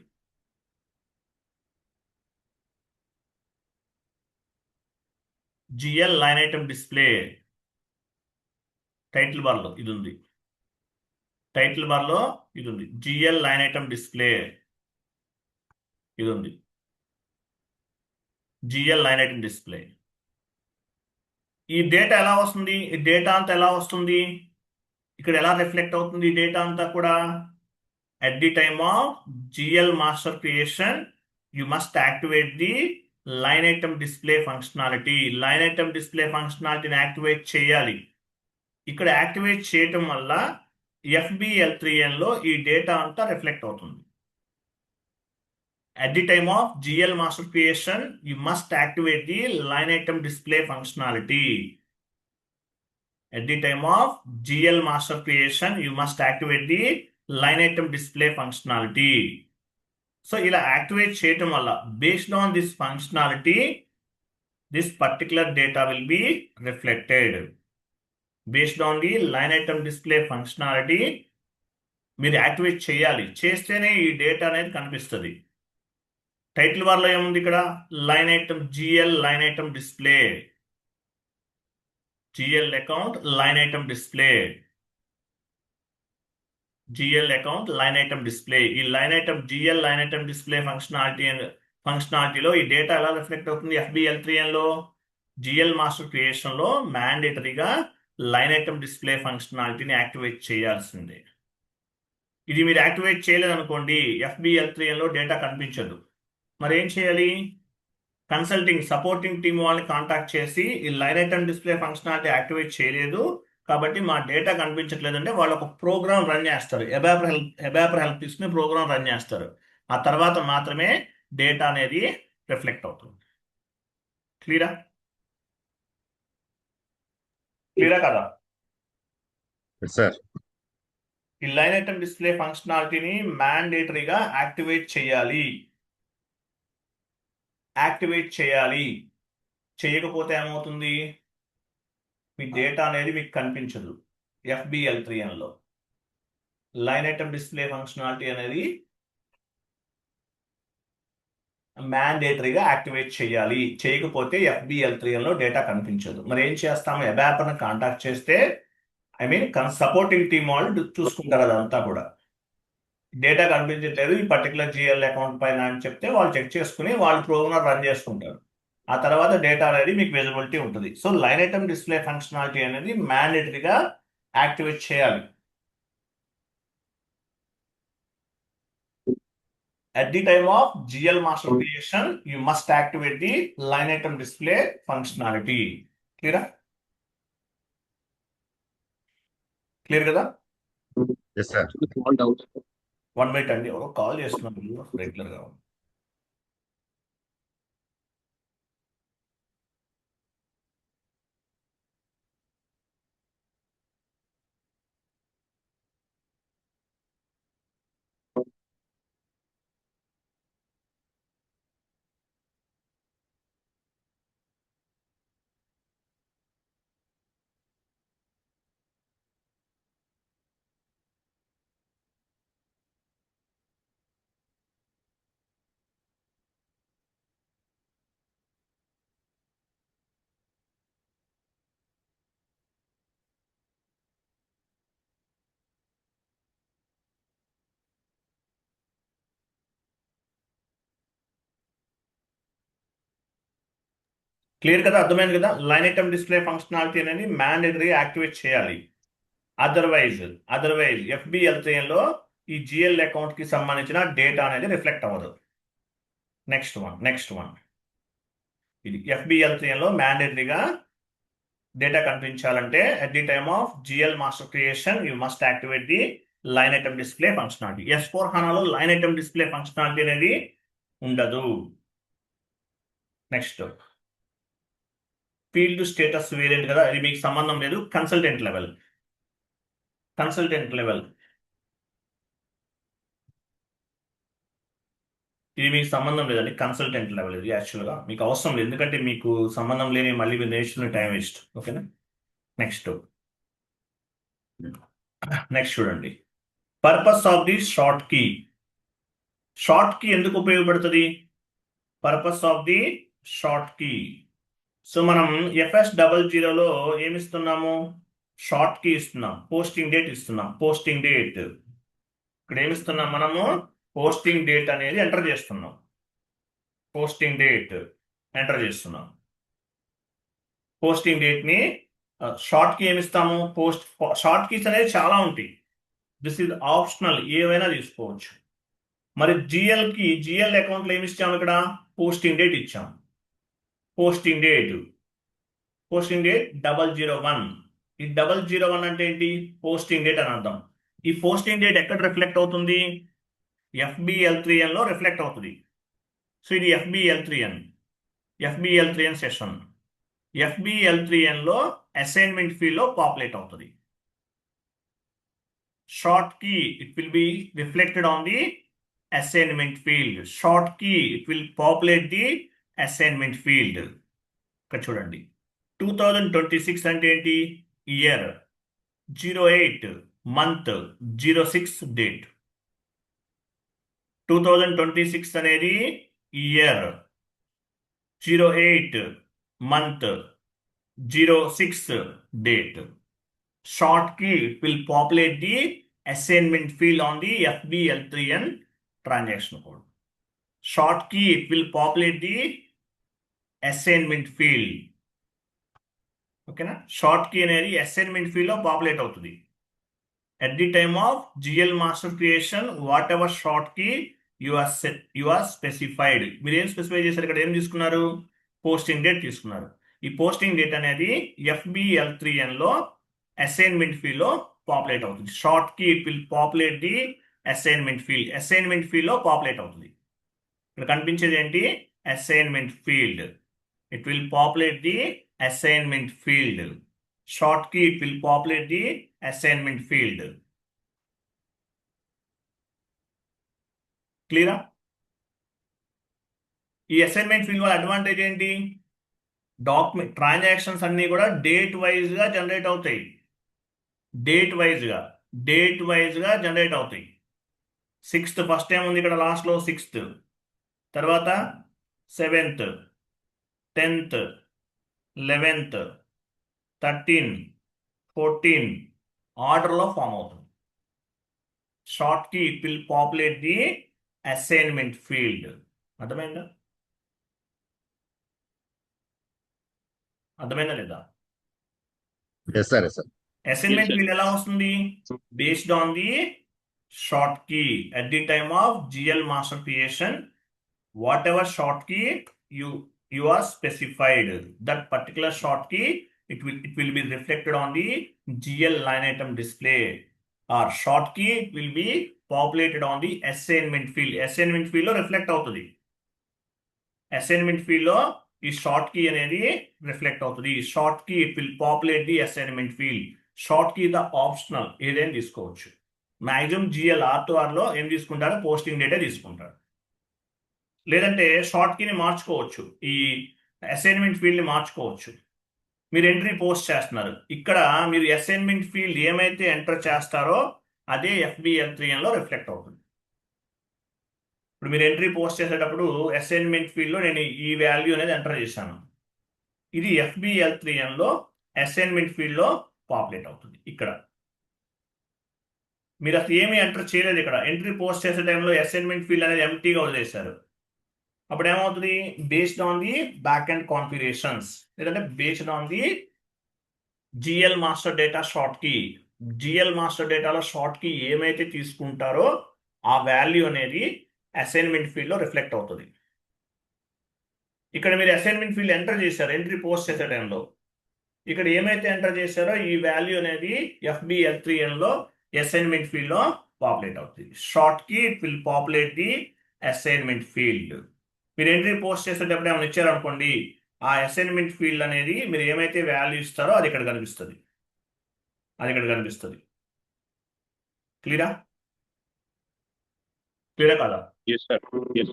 S1: GL line item display title బార్లో ఇది ఉంది. టైటిల్ బార్లో ఇది ఉంది. GL లైన్ ఐటమ్ డిస్ప్లే ఇది ఉంది. GL line item display. ఈ డేటా ఎలా వస్తుంది? ఈ డేటా అంతా ఎలా వస్తుంది? ఇక్కడ ఎలా రిఫ్లెక్ట్ అవుతుంది ఈ డేటా అంతా కూడా? At the time of GL master creation, you must activate the line item display functionality. Line item display functionality ని యాక్టివేట్ చేయాలి. ఇక్కడ యాక్టివేట్ చేయటం వల్ల FBL3N లో ఈ డేటా అంతా రిఫ్లెక్ట్ అవుతుంది. At the time of GL master creation, you must activate the line item display functionality. At the time of GL master creation, you must activate the line item display functionality. So ఇలా activate చేయటం వల్ల based on this functionality, this particular data will be reflected. Based on the line item display functionality, మీరు activate చేయాలి. చేస్తేనే ఈ data అనేది కనిపిస్తుంది. Title బార్లో ఏముంది ఇక్కడ? Line item GL line item display, GL account line item display, GL account line item display. ఈ line item GL line item display ఫంక్షనాలిటీలో ఈ డేటా ఎలా రిఫ్లెక్ట్ అవుతుంది? FBL3N లో GL మాస్టర్ క్రియేషన్ లో మ్యాండేటరీగా లైన్ ఐటమ్ డిస్ప్లే ఫంక్షనాలిటీని activate చేయాల్సిందే. ఇది మీరు యాక్టివేట్ చేయలేదనుకోండి, FBL3N లో డేటా కనిపించదు. మరి ఏం చేయాలి? కన్సల్టింగ్ సపోర్టింగ్ టీమ్ వాళ్ళని కాంటాక్ట్ చేసి ఈ line item display functionality activate చేయలేదు కాబట్టి మా డేటా కనిపించట్లేదు అంటే వాళ్ళు ఒక ప్రోగ్రామ్ రన్ చేస్తారు. ఎబాపర్ హెల్ప్ తీసుకుని ప్రోగ్రామ్ రన్ చేస్తారు. ఆ తర్వాత మాత్రమే డేటా అనేది రిఫ్లెక్ట్ అవుతుంది. క్లియరా? క్లియరా కదా?
S2: సార్
S1: ఈ లైన్ ఐటమ్ డిస్ప్లే ఫంక్షనాలిటీని మ్యాండేటరీగా యాక్టివేట్ చేయాలి. చేయకపోతే ఏమవుతుంది? మీ డేటా అనేది మీకు కనిపించదు. FBL3N లో లైన్ ఐటమ్ డిస్ప్లే ఫంక్షనాలిటీ అనేది మ్యాండేటరీగా యాక్టివేట్ చేయాలి. చేయకపోతే FBL3N లో డేటా కనిపించదు. మరి ఏం చేస్తాము? ఎబాపర్ని కాంటాక్ట్ చేస్తే సపోర్టింగ్ టీమ్ వాళ్ళు చూసుకుంటారు అదంతా కూడా. డేటా కనిపించట్లేదు ఈ పర్టికులర్ GL అకౌంట్ పైన అని చెప్తే వాళ్ళు చెక్ చేసుకుని వాళ్ళు ప్రోగ్రామ్ రన్ చేసుకుంటారు. ఆ తర్వాత డేటా అనేది మీకు విజిబిలిటీ ఉంటుంది. So line item display functionality అనేది మ్యాండేటరీగా యాక్టివేట్ చేయాలి. At the time of GL master creation, you must activate the line item display functionality. Clear? Clear కదా?
S2: ఎస్ సార్
S1: 1 minute అండి, ఎవరో కాల్ చేస్తున్నారు రెగ్యులర్ గా. క్లియర్ కదా? అర్థమైంది కదా? లైన్ ఐటమ్ డిస్ప్లే ఫంక్షనాలిటీ అనేది మ్యాండేటరీ యాక్టివేట్ చేయాలి. అదర్వైజ్ FBL3N లో ఈ GL అకౌంట్ కి సంబంధించిన డేటా అనేది రిఫ్లెక్ట్ అవ్వదు. నెక్స్ట్ వన్ ఇది FBL3N లో మ్యాండేటరీగా డేటా కనిపించాలంటే at the time of GL master creation you must activate the line item display functionality. S/4HANAలో లైన్ ఐటమ్ డిస్ప్లే ఫంక్షనాలిటీ అనేది ఉండదు. నెక్స్ట్ ఫీల్డ్ స్టేటస్ వేరియంట్ కదా, ఇది మీకు సంబంధం లేదు. కన్సల్టెంట్ లెవెల్ ఇది మీకు సంబంధం లేదండి, కన్సల్టెంట్ లెవెల్ ఇది యాక్చువల్గా మీకు అవసరం లేదు, ఎందుకంటే మీకు సంబంధం లేని మళ్ళీ మీరు నేర్చుకునే టైం వేస్ట్. ఓకేనా. నెక్స్ట్ నెక్స్ట్ చూడండి, purpose of the short key. Short key ఎందుకు ఉపయోగపడుతుంది? Purpose of the short key. So మనం FS00లో ఏమిస్తున్నాము? షార్ట్ కీ ఇస్తున్నాం, పోస్టింగ్ డేట్ ఇస్తున్నాం. పోస్టింగ్ డేట్ ఇక్కడ ఏమిస్తున్నాం మనము? పోస్టింగ్ డేట్ అనేది ఎంటర్ చేస్తున్నాం. పోస్టింగ్ డేట్ ఎంటర్ చేస్తున్నాం. పోస్టింగ్ డేట్ ని షార్ట్ కీ ఏమిస్తాము? షార్ట్ కీస్ అనేది చాలా ఉంటాయి. దిస్ ఇస్ ఆప్షనల్, ఏవైనా తీసుకోవచ్చు. మరి జిఎల్ అకౌంట్లో ఏమి ఇచ్చాము? ఇక్కడ పోస్టింగ్ డేట్ ఇచ్చాం. Posting date 001. ఈ 001 అంటే ఏంటి? పోస్టింగ్ డేట్ అని అర్థం. ఈ పోస్టింగ్ డేట్ ఎక్కడ రిఫ్లెక్ట్ అవుతుంది? FBL3N లో రిఫ్లెక్ట్ అవుతుంది. సో ఇది FBL3N సెషన్. FBL3N లో అసైన్మెంట్ ఫీల్డ్ లో పాపులేట్ అవుతుంది. Short key it will be reflected on the assignment field. Short key it will populate the assignment field. ఇక్కడ చూడండి, 2026 అంటే ఏంటి? ఇయర్. 08 month, 06 date. 2026 అనేది year, 08 month, 06 date. Short key will populate the assignment field on the FBL3N transaction code. Short key will populate the assignment field. ఓకేనా. Short key అనేది assignment field లో populate అవుతుంది. At the time of GL master creation, whatever short key you are specified. మీరు ఏం specify చేశారు? ఇక్కడ ఏం తీసుకున్నారు? పోస్టింగ్ డేట్ తీసుకున్నారు. ఈ పోస్టింగ్ డేట్ అనేది FBL3N లో అసైన్మెంట్ ఫీల్డ్ లో పాపులేట్ అవుతుంది. Short key it will populate the assignment field. Assignment field లో పాపులేట్ అవుతుంది. ఇక్కడ కనిపించేది ఏంటి? Assignment field. It will populate the assignment field. Short key it will populate the assignment field. క్లియరా? ఈ అసైన్మెంట్ ఫీల్డ్ వల్ల అడ్వాంటేజ్ ఏంటి? డాక్యుమెంట్ ట్రాన్సాక్షన్స్ అన్ని కూడా డేట్ వైజ్ గా జనరేట్ అవుతాయి. డేట్ వైజ్ గా జనరేట్ అవుతాయి. 6th ఫస్ట్ టైం ఉంది ఇక్కడ, లాస్ట్ లో 6th, తర్వాత 7th, 10th, 11th, 13, 14 ఆర్డర్ లో ఫామ్ అవుతుంది. Short key it will populate the assignment field. అర్థమైందా లేదా?
S2: Yes, sir. Yes, sir.
S1: Assignment field ఎలా వస్తుంది? Based on the short key at the time of GL master creation, whatever short key you are specified, that particular short key it will be reflected on the GL line item display, or short key will be populated on the assignment field. Assignment field లో reflect అవుతుంది. Assignment field లో ఈ short key అనేది reflect అవుతుంది. Short key it will populate the assignment field. Short key the optional, ఏదైనా తీసుకోవచ్చు. Maximum GL R2R లో ఏం తీసుకుంటారో పోస్టింగ్ డేటే తీసుకుంటారు. లేదంటే షార్ట్ కీని మార్చుకోవచ్చు, ఈ అసైన్మెంట్ ఫీల్డ్ ని మార్చుకోవచ్చు. మీరు ఎంట్రీ పోస్ట్ చేస్తున్నారు, ఇక్కడ మీరు అసైన్మెంట్ ఫీల్డ్ ఏమైతే ఎంటర్ చేస్తారో అదే FBL3N లో రిఫ్లెక్ట్ అవుతుంది. ఇప్పుడు మీరు ఎంట్రీ పోస్ట్ చేసేటప్పుడు అసైన్మెంట్ ఫీల్డ్ లో నేను ఈ వాల్యూ అనేది ఎంటర్ చేశాను. ఇది FBL3N లో అసైన్మెంట్ ఫీల్డ్ లో పాపులేట్ అవుతుంది. ఇక్కడ మీరు అసలు ఏమీ ఎంటర్ చేయలేదు. ఇక్కడ ఎంట్రీ పోస్ట్ చేసే టైంలో అసైన్మెంట్ ఫీల్డ్ అనేది ఎంటీగా వదిలేశారు. అప్పుడు ఏమవుతుంది? Based on the backend configurations, లేదంటే based on the GL master data short key, GL master డేటాలో షార్ట్ కీ ఏమైతే తీసుకుంటారో ఆ వాల్యూ అనేది అసైన్మెంట్ ఫీల్డ్ లో రిఫ్లెక్ట్ అవుతుంది. ఇక్కడ మీరు అసైన్మెంట్ ఫీల్డ్ ఎంటర్ చేశారు ఎంట్రీ పోస్ట్ చేసే టైంలో, ఇక్కడ ఏమైతే ఎంటర్ చేశారో ఈ వాల్యూ అనేది FBL3N లో అసైన్మెంట్ ఫీల్డ్ లో పాపులేట్ అవుతుంది. Short key it will populate the assignment field. మీరు ఎంట్రీ పోస్ట్ చేసేటప్పుడు ఏమైనా ఇచ్చారనుకోండి, ఆ అసైన్మెంట్ ఫీల్డ్ అనేది మీరు ఏమైతే వాల్యూ ఇస్తారో అది ఇక్కడ కనిపిస్తుంది. క్లియరా? క్లియరా కాదా?
S3: Yes, sir. Yes.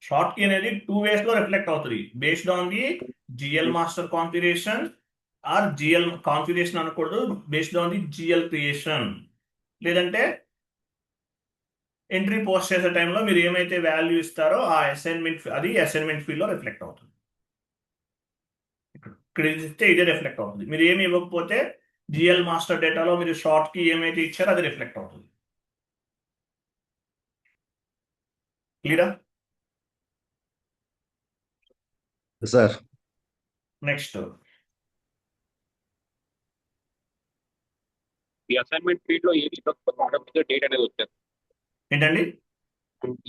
S1: Short key అనేది 2 ways లో రిఫ్లెక్ట్ అవుతుంది based on the GL master configuration or GL configuration అనకూడదు, based on the GL creation. లేదంటే ఎంట్రీ పోస్ట్ చేసే టైంలో మీరు ఏమైతే వాల్యూ ఇస్తారో ఆ అసైన్మెంట్ ఫీల్డ్ లో రిఫ్లెక్ట్ అవుతుంది. ఇక్కడ ఇది ఇస్తే ఇదే రిఫ్లెక్ట్ అవుతుంది. మీరు ఏమి ఇవ్వకపోతే జిఎల్ మాస్టర్ డేటాలో మీరు షార్ట్ కి ఏమైతే ఇచ్చారో అది రిఫ్లెక్ట్ అవుతుంది. క్లియరా?
S2: సార్
S1: నెక్స్ట్
S3: ఈ అసైన్మెంట్ ఫీల్డ్ లో ఏది ఆటోమేటిక్ డేట్ అనేది వచ్చేది.
S1: ఏంటండి?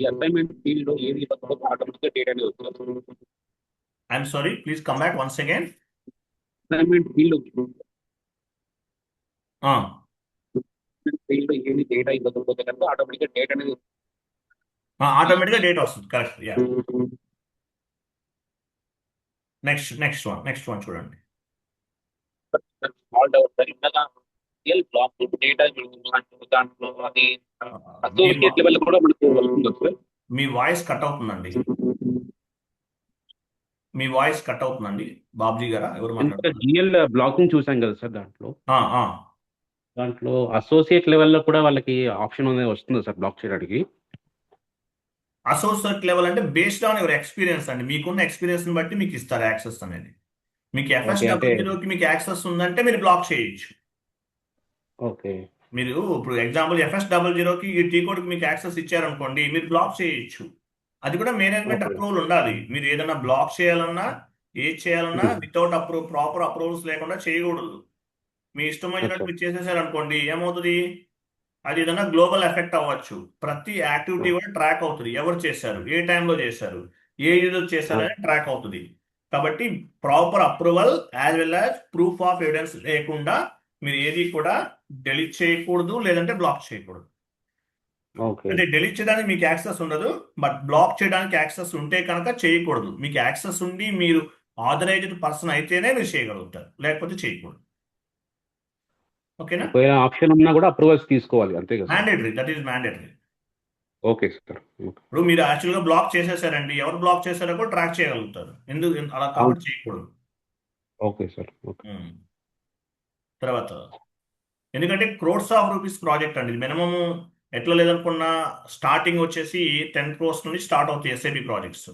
S3: ఈ అసైన్మెంట్ ఫీల్డ్ లో ఏది ఆటోమేటిక్ డేట్ అనేది వచ్చేది.
S1: I'm sorry, please come back once again.
S3: Assignment field
S1: ఆ,
S3: ఫీల్డ్ లో ఏది డేటా ఇవ్వకపోతే కనుక ఆటోమేటిక్ డేట్ అనేది
S1: ఆటోమేటిక్గా డేట్ వస్తుంది. కరెక్ట్. యా. నెక్స్ట్ వన్ చూడండి.
S3: స్మాల్ డౌట్ ఇంతగా రియల్ బ్లాక్ డేటా దాంట్లో అది అసోసియేట్ లెవెల్ కూడా మనకు వస్తుంది సార్.
S1: మీ వాయిస్ కట్ అవుతుందండి. మీ వాయిస్ కట్ అవుతుందండి. బాబ్జీ గారా ఎవరు మాట్లాడుతున్నారు?
S4: జిఎల్ బ్లాకింగ్ చూసాం కదా సార్,
S1: ఆ, ఆ.
S4: దాంట్లో అసోసియేట్ లెవెల్లో కూడా వాళ్ళకి ఆప్షన్ అనేది వస్తుంది సార్ బ్లాక్ చేయడానికి.
S1: అసోసియేట్ లెవెల్ అంటే బేస్డ్ ఆన్ యువర్ ఎక్స్పీరియన్స్ అండి. మీకున్న ఎక్స్పీరియన్స్ బట్టి మీకు ఇస్తారు యాక్సెస్ అనేది. మీకు FSW-కి మీకు యాక్సెస్ ఉందంటే మీరు బ్లాక్ చేయొచ్చు.
S4: ఓకే.
S1: మీరు ఇప్పుడు ఎగ్జాంపుల్ FSW-కి ఈ టీ కోడ్కి మీకు యాక్సెస్ ఇచ్చారనుకోండి, మీరు బ్లాక్ చేయొచ్చు. అది కూడా మేనేజ్మెంట్
S4: Okay.
S1: అప్రూవల్ ఉండాలి. మీరు ఏదైనా బ్లాక్ చేయాలన్నా ఏది చేయాలన్నా వితౌట్ ప్రాపర్ అప్రూవల్స్ లేకుండా చేయకూడదు. మీ ఇష్టం వచ్చినట్టు మీరు చేసేసారనుకోండి, ఏమవుతుంది? అది ఏదైనా గ్లోబల్ ఎఫెక్ట్ అవ్వచ్చు. ప్రతి యాక్టివిటీ కూడా ట్రాక్ అవుతుంది. ఎవరు చేశారు, ఏ టైంలో చేశారు, ఏ యూజర్ చేశారని ట్రాక్ అవుతుంది. కాబట్టి proper approval as well as proof of evidence లేకుండా మీరు ఏది కూడా డెలీట్ చేయకూడదు, లేదంటే బ్లాక్ చేయకూడదు.
S4: ఓకే.
S1: అంటే డెలీట్ చేయడానికి మీకు యాక్సెస్ ఉండదు, బట్ బ్లాక్ చేయడానికి యాక్సెస్ ఉంటే కనుక చేయకూడదు. మీకు యాక్సెస్ ఉండి మీరు ఆథరైజ్డ్ పర్సన్ అయితేనే మీరు చేయగలుగుతారు, లేకపోతే చేయకూడదు. ఓకేనా?
S4: ఒకవేళ ఆప్షన్ ఉన్నా కూడా అప్రూవల్స్ తీసుకోవాలి, అంతే కదా?
S1: Mandatory, that is mandatory.
S4: Okay sir.
S1: ఇప్పుడు మీరు యాక్చువల్గా బ్లాక్ చేసేసారండి, ఎవరు బ్లాక్ చేశారో కూడా ట్రాక్ చేయగలుగుతారు. ఎందుకు అలా కాబట్టి చేయకూడదు.
S4: Okay sir. ఓకే.
S1: తర్వాత ఎందుకంటే క్రోర్స్ ఆఫ్ రూపీస్ ప్రాజెక్ట్ అండి. మినిమం ఎట్లా లేదనుకున్నా స్టార్టింగ్ వచ్చేసి 10 crores నుండి స్టార్ట్ అవుతాయి SAP ప్రాజెక్ట్స్.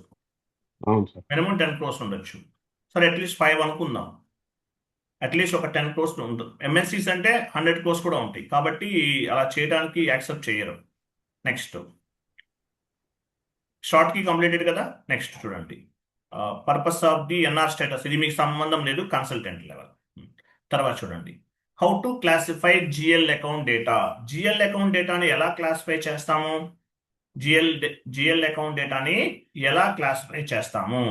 S4: అవును సార్.
S1: మినిమం 10 crores ఉండొచ్చు. సరే, అట్లీస్ట్ 5 అనుకుందాం. అట్లీస్ట్ ఒక 10 crores ఉంటుంది. MNCs అంటే 100 crores కూడా ఉంటాయి. కాబట్టి అలా చేయడానికి యాక్సెప్ట్ చేయరు. నెక్స్ట్ షార్ట్ కీ కంప్లీటెడ్ కదా. నెక్స్ట్ చూడండి, purpose of the NR status. ఇది మీకు సంబంధం లేదు, కన్సల్టెంట్ లెవెల్. తర్వాత చూడండి, how to classify GL account data. GL account డేటాని ఎలా క్లాసిఫై చేస్తాము? జిఎల్ అకౌంట్ డేటాని ఎలా క్లాసిఫై చేస్తాము?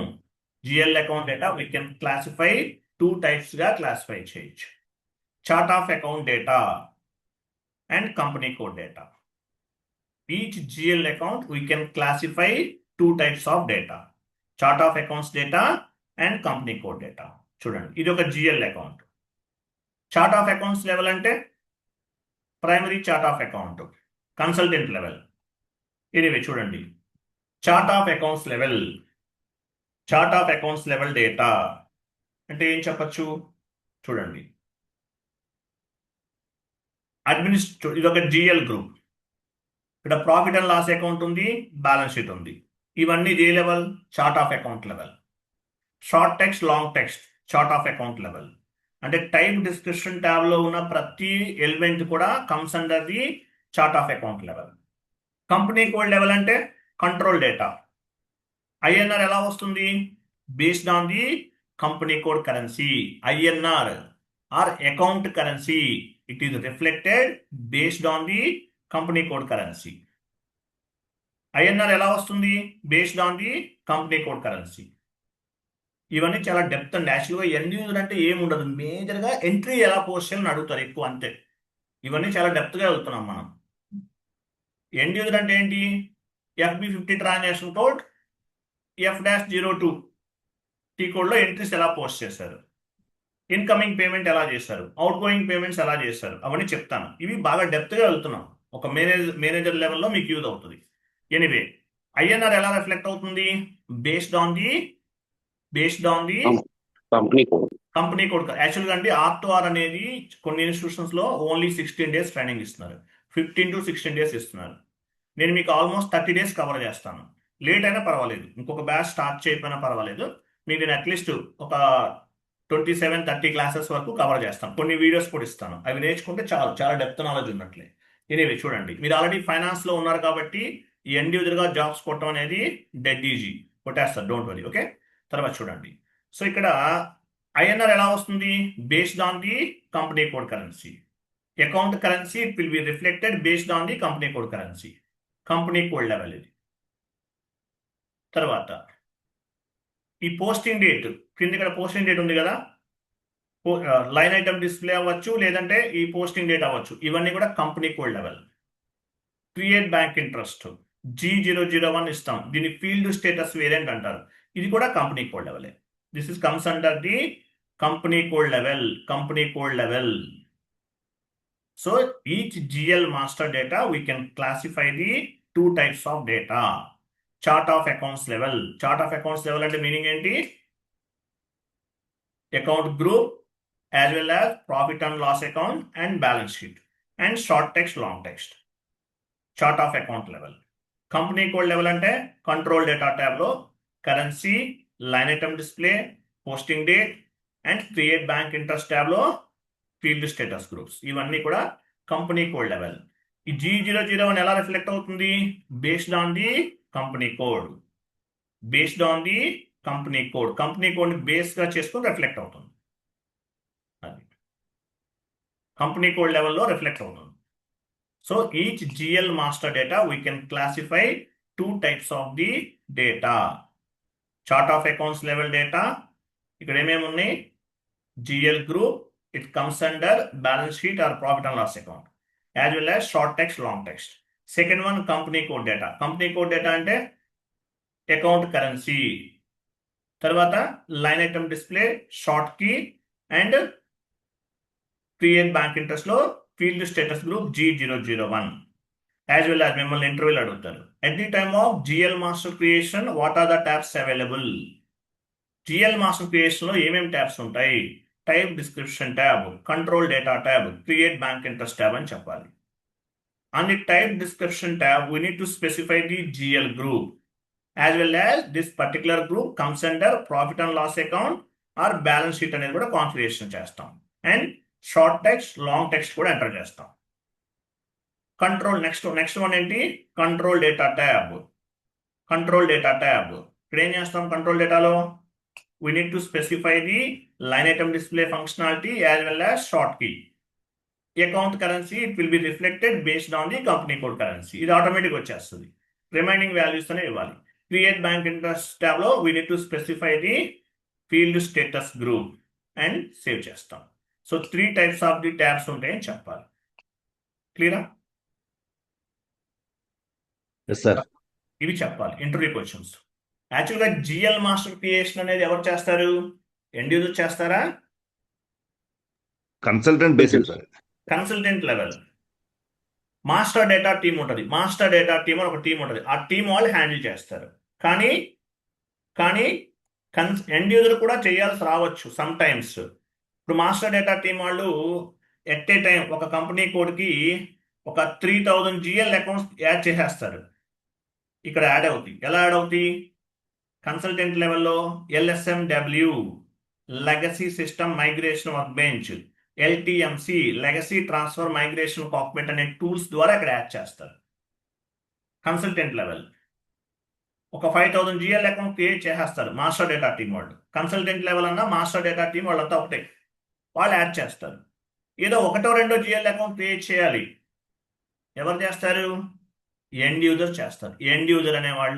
S1: GL account data we can classify 2 types గా క్లాసిఫై చేయొచ్చు. Chart of account data and company code data. Each GL account we can classify 2 types of data, chart of accounts data and company code data. చూడండి, ఇది ఒక GL account. Chart of accounts level అంటే primary chart of account, consultant level. Anyway చూడండి, chart of accounts level data అంటే ఏం చెప్పచ్చు? చూడండి, ఇది ఒక GL గ్రూప్. ఇక్కడ ప్రాఫిట్ అండ్ లాస్ అకౌంట్ ఉంది, బ్యాలెన్స్ షీట్ ఉంది. ఇవన్నీ ఏ level? Chart of account level. Short text, long text, chart of account level. అంటే టైప్ డిస్క్రిప్షన్ ట్యాబ్ లో ఉన్న ప్రతి ఎలిమెంట్ కూడా comes under the chart of account level. Company code level అంటే కంట్రోల్ డేటా. INR ఎలా వస్తుంది? Based on the company code currency. INR are account currency, it is reflected based on the company code currency. INR ఎలా వస్తుంది? Based on the company code currency. ఇవన్నీ చాలా depth అండి. యాక్చువల్గా end user అంటే ఏముండదు, మేజర్గా ఎంట్రీ ఎలా పోస్ట్ చేయాలని అడుగుతారు ఎక్కువ, అంతే. ఇవన్నీ చాలా డెప్త్గా వెళ్తున్నాం మనం. ఎండ్ యూజర్ అంటే ఏంటి? FB50 transaction code, F-02 T కోడ్లో ఎంట్రీస్ ఎలా పోస్ట్ చేశారు, ఇన్కమింగ్ పేమెంట్ ఎలా చేశారు, అవుట్ గోయింగ్ పేమెంట్స్ ఎలా చేశారు, అవన్నీ చెప్తాను. ఇవి బాగా డెప్త్గా వెళ్తున్నాం. ఒక మేనేజర్ లెవెల్లో మీకు యూజ్ అవుతుంది. ఎనీవే, ఐఎన్ఆర్ ఎలా రిఫ్లెక్ట్ అవుతుంది? Based on the
S3: company code.
S1: Company code. యాక్చువల్గా అంటే R2R అనేది కొన్ని ఇన్స్టిట్యూషన్స్ లో ఓన్లీ 16 days ట్రైనింగ్ ఇస్తున్నారు, 15 to 16 days ఇస్తున్నారు. నేను మీకు ఆల్మోస్ట్ 30 days కవర్ చేస్తాను. లేట్ అయినా పర్వాలేదు, ఇంకొక బ్యాచ్ స్టార్ట్ చేయకపోయినా పర్వాలేదు, మీకు నేను అట్లీస్ట్ ఒక 27-30 క్లాసెస్ వరకు కవర్ చేస్తాను. కొన్ని వీడియోస్ కూడా ఇస్తాను, అవి నేర్చుకుంటే చాలు, చాలా డెప్త్ నాలెడ్జ్ ఉన్నట్లే. ఎనీవే చూడండి, మీరు ఆల్రెడీ ఫైనాన్స్ లో ఉన్నారు కాబట్టి ఈ ఇండివిజువల్ గా జాబ్స్ కొట్టడం అనేది డెడ్ ఈజీ, కొట్టేస్తారు, డోంట్ వరీ. ఓకే, తర్వాత చూడండి. సో ఇక్కడ ఐఎన్ఆర్ ఎలా వస్తుంది? Based on the company code currency. Account currency it will be reflected based on the company code currency, company code level ఇది. తర్వాత ఈ పోస్టింగ్ డేట్ కింద ఇక్కడ పోస్టింగ్ డేట్ ఉంది కదా, లైన్ ఐటమ్ డిస్ప్లే అవ్వచ్చు, లేదంటే ఈ పోస్టింగ్ డేట్ అవ్వచ్చు, ఇవన్నీ కూడా company code level. Create bank interest G001 ఇస్తాం, దీన్ని ఫీల్డ్ స్టేటస్ వేరియంట్ అంటారు, ఇది కూడా కంపెనీ కోడ్ లెవెలే. This is comes under the company code level. So each GL master data we can classify the 2 types of data. Chart of accounts level అంటే meaning ఏంటి? Account group as well as profit and loss account and balance sheet and short text, long text. Chart of account level. Company code level అంటే control data tab లో currency, line item display, posting date and create bank interest tab లో field status groups, ఇవన్నీ కూడా company code level. ఈ G001 ఎలా reflect అవుతుంది? Based on the company code. Company code base గా చేసుకొని రిఫ్లెక్ట్ అవుతుంది. అది కంపెనీ కోడ్ లెవెల్లో రిఫ్లెక్ట్ అవుతుంది. So each GL master data we can classify 2 types of the data. Chart of accounts level data, ఇక్కడ ఏమేమి ఉన్నాయి? GL group, it comes under balance sheet or profit and loss account, as well as short text, long text. Second one company code data అంటే account currency, తర్వాత line item display, short key and create bank interest లో field status group G001. As well as మిమ్మల్ని ఇంటర్వ్యూలు అడుగుతారు, at the time of GL master creation what are the tabs available? GL master creation లో ఏమేమి tabs ఉంటాయి? Type description tab, control data tab, create bank interest tab అని చెప్పాలి. On the type description tab we need to specify the GL group, as well as this particular group comes under profit and loss account or balance sheet అనేది కూడా configuration చేస్తాం. And short text, long text కూడా enter చేస్తాం. Control next one ఏంటి? Control data tab. ఇక్కడ ఏం చేస్తాం? Control డేటాలో we need to specify the line item display functionality as well as short key. Account currency, it will be reflected based on the company code currency. ఇది automatic వచ్చేస్తుంది. Remaining values అనే ఇవ్వాలి. Create bank interest tab లో we need to specify the field status group and save చేస్తాం. So 3 types of the tabs ఉంటాయని చెప్పాలి. క్లియరా?
S2: Yes sir.
S1: ఇవి చెప్పాలి ఇంటర్వ్యూ క్వశ్చన్స్. యాక్చువల్గా GL మాస్టర్ క్రియేషన్ అనేది ఎవరు చేస్తారు? ఎండ్ యూజర్ చేస్తారా?
S2: Consultant basic sir.
S1: Consultant level. Master data team ఉంటుంది, అని ఒక టీం ఉంటుంది, ఆ టీం వాళ్ళు హ్యాండిల్ చేస్తారు. కానీ ఎండ్ యూజర్ కూడా చేయాల్సి రావచ్చు సమ్ టైమ్స్. ఇప్పుడు మాస్టర్ డేటా టీం వాళ్ళు ఎట్ ఏ టైం ఒక కంపెనీ కోడ్కి ఒక 3000 GL అకౌంట్స్ యాడ్ చేసేస్తారు. ఇక్కడ యాడ్ అవుతాయి. ఎలా యాడ్ అవుతాయి? కన్సల్టెంట్ లెవెల్లో LSMW, legacy system migration work bench, LTMC, legacy transfer migration cockpit అనే టూల్స్ ద్వారా ఇక్కడ యాడ్ చేస్తారు. కన్సల్టెంట్ లెవెల్ ఒక 5000 GL అకౌంట్ క్రియేట్ చేసేస్తారు మాస్టర్ డేటా టీం వాళ్ళు. కన్సల్టెంట్ లెవెల్ అన్నా మాస్టర్ డేటా టీం వాళ్ళంతా ఒకటే, వాళ్ళు యాడ్ చేస్తారు. ఏదో 1-2 GL అకౌంట్ క్రియేట్ చేయాలి, ఎవరు చేస్తారు? ఎండ్ యూజర్ చేస్తారు. ఎండ్ యూజర్ అనేవాళ్ళు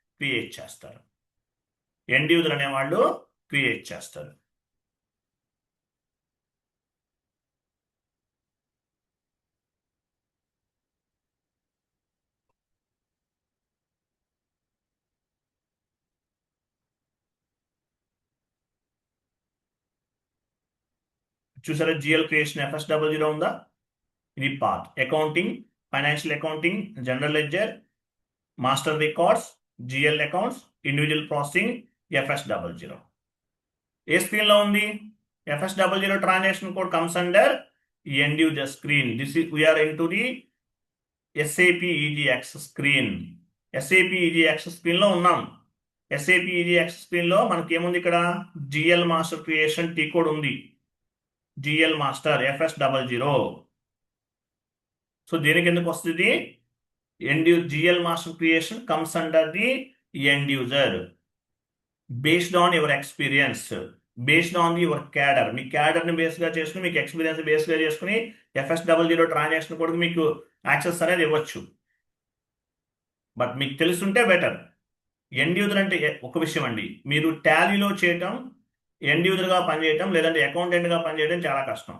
S1: క్రియేట్ చేస్తారు. చూసారా? GL క్రియేషన్ FS00 ఉందా? ఇది path. Accounting, financial accounting, general ledger, master records, GL accounts, individual processing, FS00. ఏ స్క్రీన్ లో ఉంది? FS00 transaction code comes under end user screen. This is we are into the SAP EGX screen. SAP EGX screen లో ఉన్నాం. SAP EGX screen లో మనకి ఏముంది? ఇక్కడ GL master creation T code ఉంది. GL master FS00. So దీనికి ఎందుకు వస్తుంది? GL master creation comes under the end user based on your experience, based on your cadre. మీ క్యాడర్ని బేస్గా చేసుకుని, మీకు ఎక్స్పీరియన్స్ బేస్గా చేసుకుని FS00 ట్రాన్సాక్షన్ కూడా మీకు యాక్సెస్ అనేది ఇవ్వచ్చు. బట్ మీకు తెలుసుంటే బెటర్. ఎండ్ యూజర్ అంటే ఒక విషయం అండి. మీరు టాలీలో చేయటం, ఎండ్ యూజర్గా పనిచేయటం, లేదంటే అకౌంటెంట్గా పనిచేయడం చాలా కష్టం.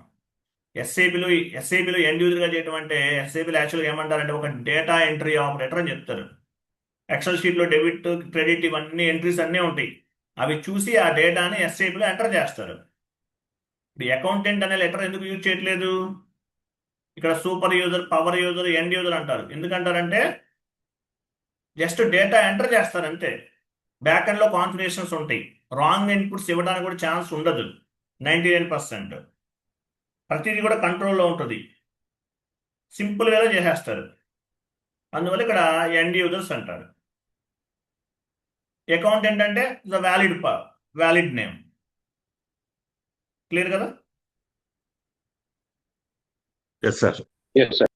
S1: ఎస్ఏపిలో ఎండ్ యూజర్గా చేయటం అంటే, ఎస్ఏపిలో యాక్చువల్గా ఏమంటారంటే ఒక డేటా ఎంట్రీ ఆపరేటర్ అని చెప్తారు. ఎక్సెల్ షీట్లో డెబిట్, క్రెడిట్ ఇవన్నీ ఎంట్రీస్ అన్నీ ఉంటాయి. అవి చూసి ఆ డేటాని ఎస్ఏపిలో ఎంటర్ చేస్తారు. ఇప్పుడు అకౌంటెంట్ అనే లెటర్ ఎందుకు యూజ్ చేయట్లేదు? ఇక్కడ super user, power user, end user అంటారు. ఎందుకంటారంటే జస్ట్ డేటా ఎంటర్ చేస్తారు అంతే. బ్యాక్ ఎండ్లో కాన్ఫిగరేషన్స్ ఉంటాయి. రాంగ్ ఇన్పుట్స్ ఇవ్వడానికి కూడా ఛాన్స్ ఉండదు. 99% ప్రతిదీ కూడా కంట్రోల్లో ఉంటుంది. సింపుల్ వేలో చేసేస్తారు. అందువల్ల ఇక్కడ ఎండ్ యూజర్స్ అంటారు. అకౌంటెంట్ అంటే ద వ్యాలిడ్ నేమ్. క్లియర్ కదా?
S2: Yes sir.
S3: Yes, sir.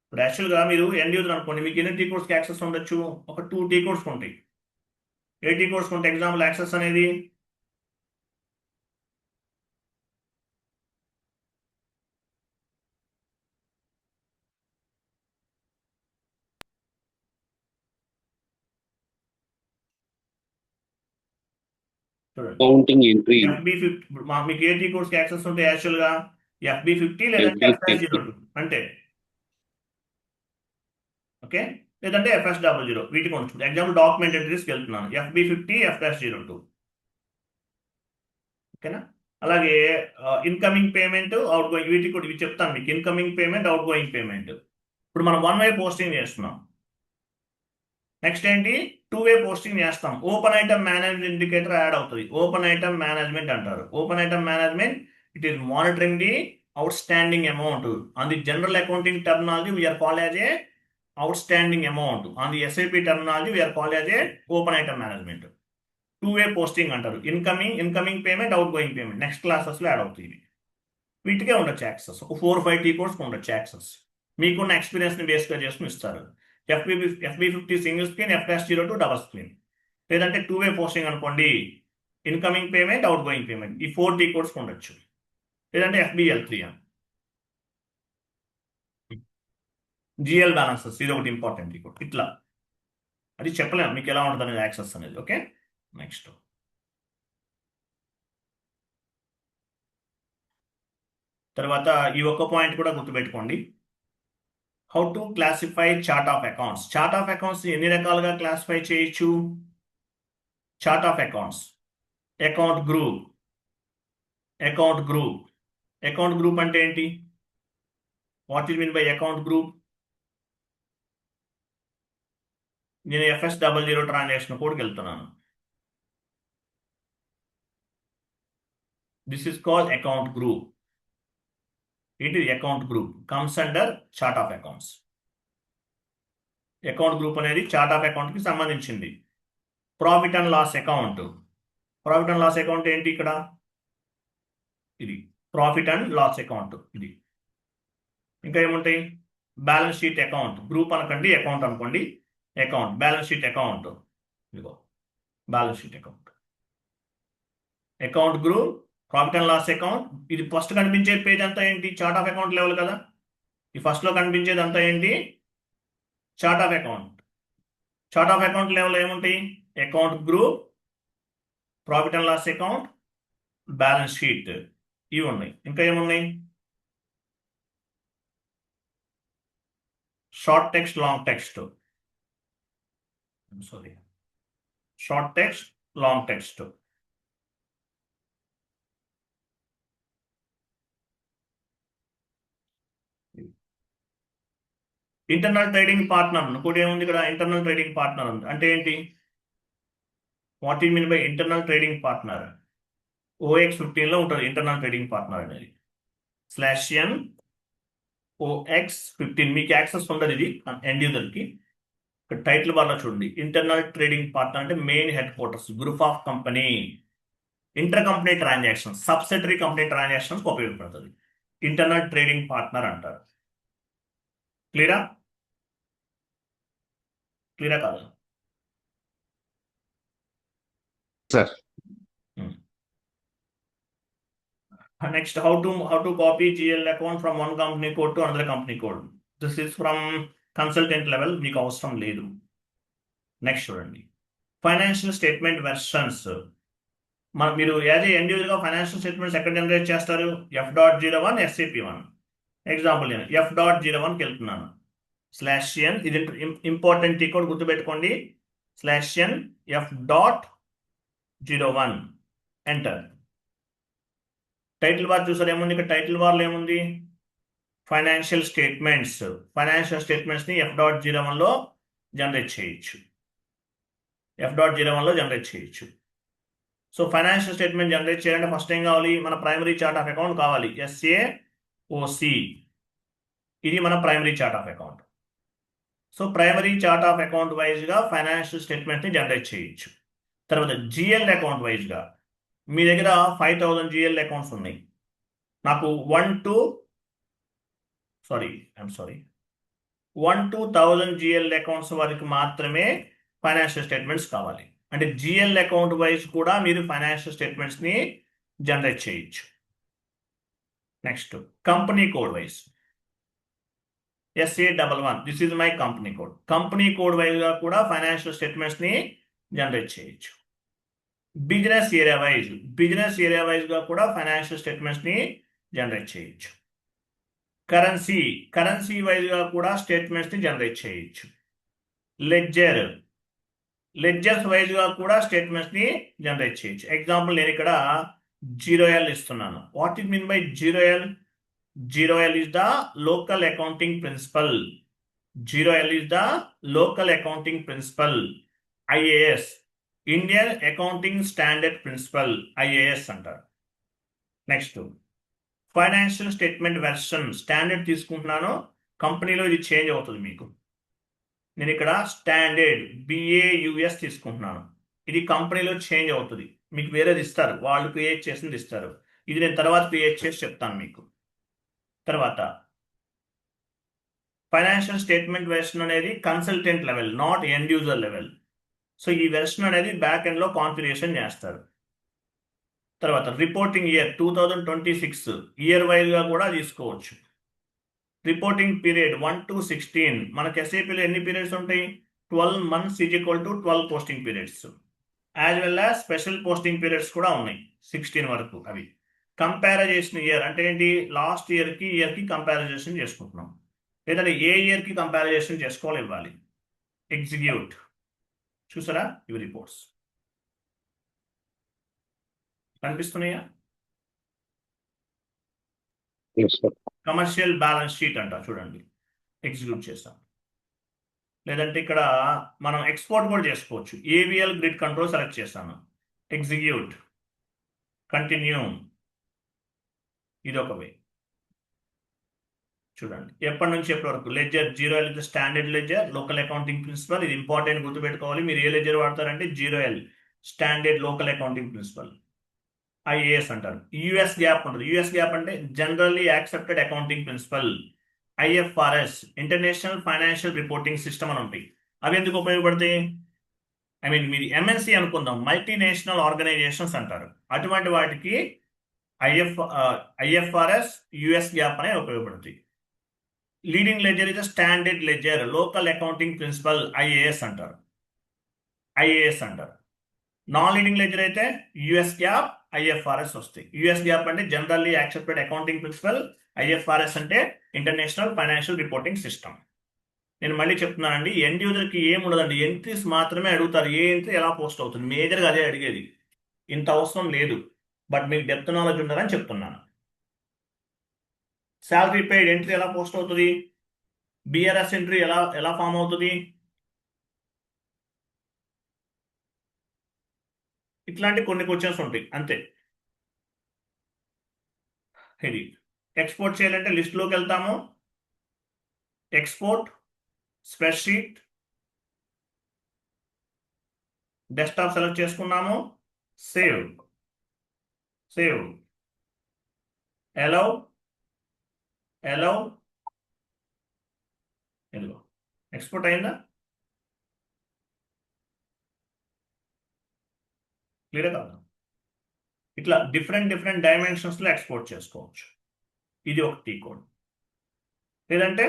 S1: ఇప్పుడు యాక్చువల్గా మీరు ఎండ్ యూజర్ అనుకోండి, మీకు ఎన్ని టీ కోడ్స్కి యాక్సెస్ ఉండొచ్చు? ఒక 2 టీ కోడ్స్ ఉంటాయి. ఏ టీ కోడ్స్ ఉంటాయి? ఎగ్జాంపుల్ యాక్సెస్ అనేది చూడండి,
S3: Counting entry.
S1: FB50. మీకు ఏ టీ కోడ్స్కి యాక్సెస్ ఉంటాయి? యాక్చువల్గా FB50 లేదంటే FS02 అంటే, ఓకే, లేదంటే FS00 వీటికి ఉంటుంది. ఎగ్జాంపుల్ డాక్యుమెంట్ ఎంట్రీస్కి వెళ్తున్నాను. FB50, FS02. ఓకేనా? అలాగే ఇన్కమింగ్ పేమెంట్, అవుట్ గోయింగ్, వీటికి కూడా ఇవి చెప్తాను మీకు. Incoming payment, outgoing payment. ఇప్పుడు మనం 1 వే పోస్టింగ్ చేస్తున్నాం. నెక్స్ట్ ఏంటి? 2 వే పోస్టింగ్ చేస్తాం. Open item management indicator add అవుతుంది. ఓపెన్ ఐటమ్ మేనేజ్మెంట్ అంటారు. Open item management, it is monitoring the outstanding amount. On the general accounting terminology we are called as a outstanding amount. On the SAP terminology we are called as a open item management. 2 way posting అంటారు. Incoming payment, outgoing payment next క్లాసెస్లో add అవుతుంది. వీటికే ఉండొచ్చు access. ఒక 4-5 tea కోడ్స్కి ఉండొచ్చు access. మీకున్న ఎక్స్పీరియన్స్ని బేస్గా చేసుకుని ఇస్తారు. FB50 single screen, FS02 double screen. లేదంటే 2 వే పోస్టింగ్ అనుకోండి, incoming payment, outgoing payment, ఈ 4 టీ కోడ్స్కి ఉండొచ్చు. లేదంటే FBL3 అని. GL బ్యాలెన్సెస్, ఇది ఒకటి ఇంపార్టెంట్ టీ కోడ్. ఇట్లా అది చెప్పలేము మీకు ఎలా ఉంటుంది అనేది యాక్సెస్ అనేది. ఓకే, నెక్స్ట్ తర్వాత ఈ ఒక్క పాయింట్ కూడా గుర్తుపెట్టుకోండి. How to classify chart of accounts. Chart of accounts ఎన్ని రకాలుగా క్లాసిఫై చేయొచ్చు? Chart of accounts, account group. Account group అంటే ఏంటి? What is mean by account group? నేను FS00 ట్రాన్సాక్షన్ కోడ్కి వెళ్తున్నాను. This is called account group. ఏంటి account group? Comes under chart of accounts. Account group అనేది చార్ట్ ఆఫ్ అకౌంట్కి సంబంధించింది. Profit and loss account. Profit and loss account ఏంటి? ఇక్కడ ఇది ప్రాఫిట్ అండ్ లాస్ అకౌంట్. ఇది ఇంకా ఏముంటాయి? Balance sheet account. గ్రూప్ అనకండి, అకౌంట్ అనుకోండి. Account, balance sheet account. ఇదిగో balance sheet account. Account group, profit and loss account. ఇది ఫస్ట్ కనిపించే పేజ్ అంతా ఏంటి? చార్ట్ ఆఫ్ అకౌంట్ లెవెల్ కదా. ఈ ఫస్ట్లో కనిపించేది అంతా ఏంటి? Chart of account. Chart of account level ఏముంటాయి? Account group, profit and loss account, balance sheet, ఇవి ఉన్నాయి. ఇంకా ఏమున్నాయి? Short text, long text. Sorry, short text, long text. Internal trading partner ఇంకోటి ఏముంది ఇక్కడ, ఇంటర్నల్ ట్రేడింగ్ పార్ట్నర్ ఉంది అంటే ఏంటి, వాట్ ఈ mean by internal trading partner? OX15 లో ఉంటుంది ఇంటర్నల్ ట్రేడింగ్ పార్ట్నర్ అనేది. /n OX15 మీకు యాక్సెస్ ఉండదు ఇది ఎండ్ యూజర్కి. ఇక్కడ టైటిల్ బార్లో చూడండి, ఇంటర్నల్ ట్రేడింగ్ పార్ట్నర్ అంటే main head quarters, group of company, inter company transactions, subsidiary company transactions ఉపయోగపడుతుంది. ఇంటర్నల్ ట్రేడింగ్ పార్ట్నర్ అంటారు. క్లియరా? క్లియరా కాదు?
S2: Sir
S1: Next, how to copy GL account from one company code to another company code. This is from consultant level, మీకు అవసరం లేదు. Next చూడండి, financial statement versions. మీరు యాజ్ ఎండ్ యూజర్గా ఫైనాన్షియల్ స్టేట్మెంట్స్ ఎక్కడ జనరేట్ చేస్తారు? F.01 SAP1. ఎగ్జాంపుల్ నేను F.01కి వెళ్తున్నాను. /n ఇది ఇంపార్టెంట్ ఈ కోడ్ గుర్తుపెట్టుకోండి. /n F.01 enter. Title bar చూసారు ఏముంది ఇక్కడ? టైటిల్ బార్లో ఏముంది? Financial statements. ఫైనాన్షియల్ స్టేట్మెంట్స్ని F.01లో జనరేట్ చేయొచ్చు. F.01లో జనరేట్ చేయొచ్చు. సో ఫైనాన్షియల్ స్టేట్మెంట్ జనరేట్ చేయాలంటే ఫస్ట్ ఏం కావాలి? మన ప్రైమరీ చార్ట్ ఆఫ్ అకౌంట్ కావాలి, SAOC. ఇది మన primary chart of account. So primary chart of account వైజ్గా ఫైనాన్షియల్ స్టేట్మెంట్ని జనరేట్ చేయొచ్చు. తర్వాత GL అకౌంట్ వైజ్గా మీ దగ్గర 5000 GL అకౌంట్స్ ఉన్నాయి. నాకు 1 to 1000 GL అకౌంట్స్ వరకు మాత్రమే ఫైనాన్షియల్ స్టేట్మెంట్స్ కావాలి. అంటే GL అకౌంట్ వైజ్ కూడా మీరు ఫైనాన్షియల్ స్టేట్మెంట్స్ని జనరేట్ చేయొచ్చు. Next company code wise SA11, this is my company code. Company code వైజ్గా కూడా ఫైనాన్షియల్ స్టేట్మెంట్స్ని జనరేట్ చేయొచ్చు. బిజినెస్ ఏరియా వైజ్గా కూడా ఫైనాన్షియల్ స్టేట్మెంట్స్ని జనరేట్ చేయొచ్చు. కరెన్సీ వైజ్గా కూడా స్టేట్మెంట్స్ని జనరేట్ చేయొచ్చు. లెడ్జర్స్ వైజ్గా కూడా స్టేట్మెంట్స్ని జనరేట్ చేయొచ్చు. ఎగ్జాంపుల్ నేను ఇక్కడ 0L ఇస్తున్నాను. What it mean by 0L? 0L is the local accounting principle. 0L is the local accounting principle. IAS, Indian accounting standard principle, IAS అంటారు. Next financial statement version standard తీసుకుంటున్నాను. కంపెనీలో ఇది change అవుతుంది మీకు. నేను ఇక్కడ స్టాండర్డ్ BAUS తీసుకుంటున్నాను. ఇది కంపెనీలో చేంజ్ అవుతుంది. మీకు వేరేది ఇస్తారు, వాళ్ళు క్రియేట్ చేసింది ఇస్తారు. ఇది నేను తర్వాత క్రియేట్ చేసి చెప్తాను మీకు. తర్వాత ఫైనాన్షియల్ స్టేట్మెంట్ వెర్షన్ అనేది consultant level, not end user level. So ఈ వెర్షన్ అనేది బ్యాక్ ఎండ్లో కాన్ఫిగరేషన్ చేస్తారు. తర్వాత రిపోర్టింగ్ ఇయర్ 2026 ఇయర్ వైజ్గా కూడా తీసుకోవచ్చు. Reporting period 1 to 16. మనకి SAPలో ఎన్ని పీరియడ్స్ ఉంటాయి? 12 months = 12 posting periods. As well as special posting periods కూడా ఉన్నాయి 16 వరకు. అవి కంపారిజేషన్ ఇయర్ అంటే ఏంటి? లాస్ట్ ఇయర్కి కంపారిజేషన్ చేసుకుంటున్నాం, లేదంటే ఏ ఇయర్కి కంపారిజేషన్ చేసుకోవాలి ఇవ్వాలి. ఎగ్జిక్యూట్. చూసారా ఇవి రిపోర్ట్స్ కనిపిస్తున్నాయా? కమర్షియల్ బ్యాలెన్స్ షీట్ అంట చూడండి, ఎగ్జిక్యూట్ చేస్తాం. లేదంటే ఇక్కడ మనం ఎక్స్పోర్ట్ కూడా చేసుకోవచ్చు. AVL గ్రిడ్ కంట్రోల్ సెలెక్ట్ చేస్తాను, ఎగ్జిక్యూట్, కంటిన్యూ. ఇది ఒక వే. చూడండి ఎప్పటి నుంచి ఎప్పటి వరకు. లెడ్జర్ 0L ఇది standard ledger, local accounting principle. ఇది ఇంపార్టెంట్ గుర్తుపెట్టుకోవాలి. మీరు ఏ లెడ్జర్ వాడతారంటే 0L standard local accounting principle, IAS అంటారు. US గ్యాప్ ఉంటుంది. US గ్యాప్ అంటే generally accepted accounting principle. IFRS international financial reporting system అని ఉంటాయి. అవి ఎందుకు ఉపయోగపడతాయి? మీరు MNC అనుకుందాం, మల్టీనేషనల్ ఆర్గనైజేషన్స్ అంటారు. అటువంటి వాటికి IFRS US గ్యాప్ అనే ఉపయోగపడుతుంది. Leading ledger is standard ledger, local accounting principle, IAS అంటారు. నాన్ లీడింగ్ లెడ్జర్ అయితే US గ్యాప్, IFRS వస్తాయి. US గ్యాప్ అంటే generally accepted accounting principle, IFRS అంటే ఇంటర్నేషనల్ ఫైనాన్షియల్ రిపోర్టింగ్ సిస్టమ్. నేను మళ్ళీ చెప్తున్నానండి, ఎండ్ యూజర్కి ఏం ఉండదండి, ఎంట్రీస్ మాత్రమే అడుగుతారు. ఏ ఎంట్రీ ఎలా పోస్ట్ అవుతుంది, మేజర్గా అదే అడిగేది. ఇంత అవసరం లేదు, బట్ మీకు డెప్త్ నాలెడ్జ్ ఉండాలని చెప్తున్నాను. శాలరీ పెయిడ్ ఎంట్రీ ఎలా పోస్ట్ అవుతుంది? బిఆర్ఎస్ ఎంట్రీ ఎలా ఎలా ఫామ్ అవుతుంది? ఇట్లాంటి కొన్ని క్వశ్చన్స్ ఉంటాయి అంతే. ఇది ఎక్స్పోర్ట్ చేయాలంటే లిస్ట్లోకి వెళ్తాము, ఎక్స్పోర్ట్, స్ప్రెడ్షీట్, డెస్క్టాప్ సెలెక్ట్ చేసుకున్నాము, save, save, allow, allow, yellow. Export అయిందా? క్లియర్ కాదు. ఇట్లా డిఫరెంట్ డైమెన్షన్స్లో ఎక్స్పోర్ట్ చేసుకోవచ్చు. ఇది ఒక టీ కోడ్. లేదంటే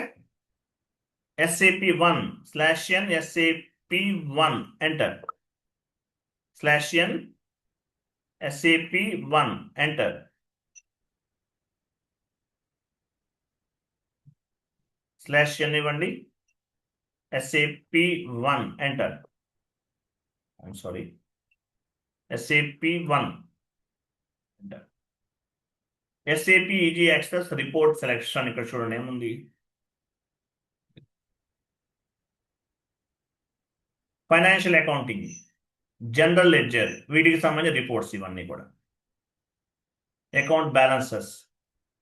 S1: SAP1 /n SAP1 enter, /n SAP1 enter, /n ఇవ్వండి, SAP1 enter, I'm sorry, SAP1 enter. SAP easy access report selection ఇక్కడ చూడండి ఏముంది. ఫైనాన్షియల్ అకౌంటింగ్, జనరల్ లెడ్జర్, వీటికి సంబంధించిన రిపోర్ట్స్ ఇవన్నీ కూడా. అకౌంట్ బ్యాలెన్సెస్,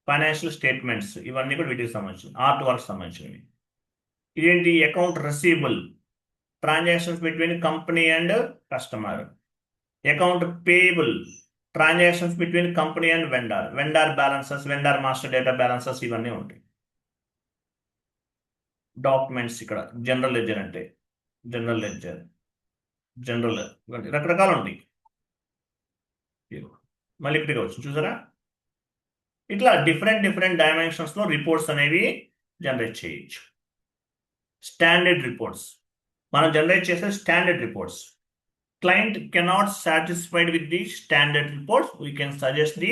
S1: ఫైనాన్షియల్ స్టేట్మెంట్స్, ఇవన్నీ కూడా వీటికి సంబంధించి, ఆర్ట్ వర్క్ సంబంధించినవి. ఇదేంటి? Account receivable, transactions between company and customer. Account payable, transactions between company and vendor, vendor balances, vendor master data balances, ఇవన్నీ ఉంటాయి. డాక్యుమెంట్స్, ఇక్కడ జనరల్ లెడ్జర్ అంటే జనరల్ లెడ్జర్, జనరల్, రకరకాలు ఉంటాయి. మళ్ళీ ఇక్కడికి వచ్చి చూసారా, ఇట్లా డిఫరెంట్ డైమెన్షన్స్లో రిపోర్ట్స్ అనేవి జనరేట్ చేయొచ్చు. స్టాండర్డ్ రిపోర్ట్స్, మనం జనరేట్ చేసే standard reports. Client cannot satisfied with the standard reports, we can suggest the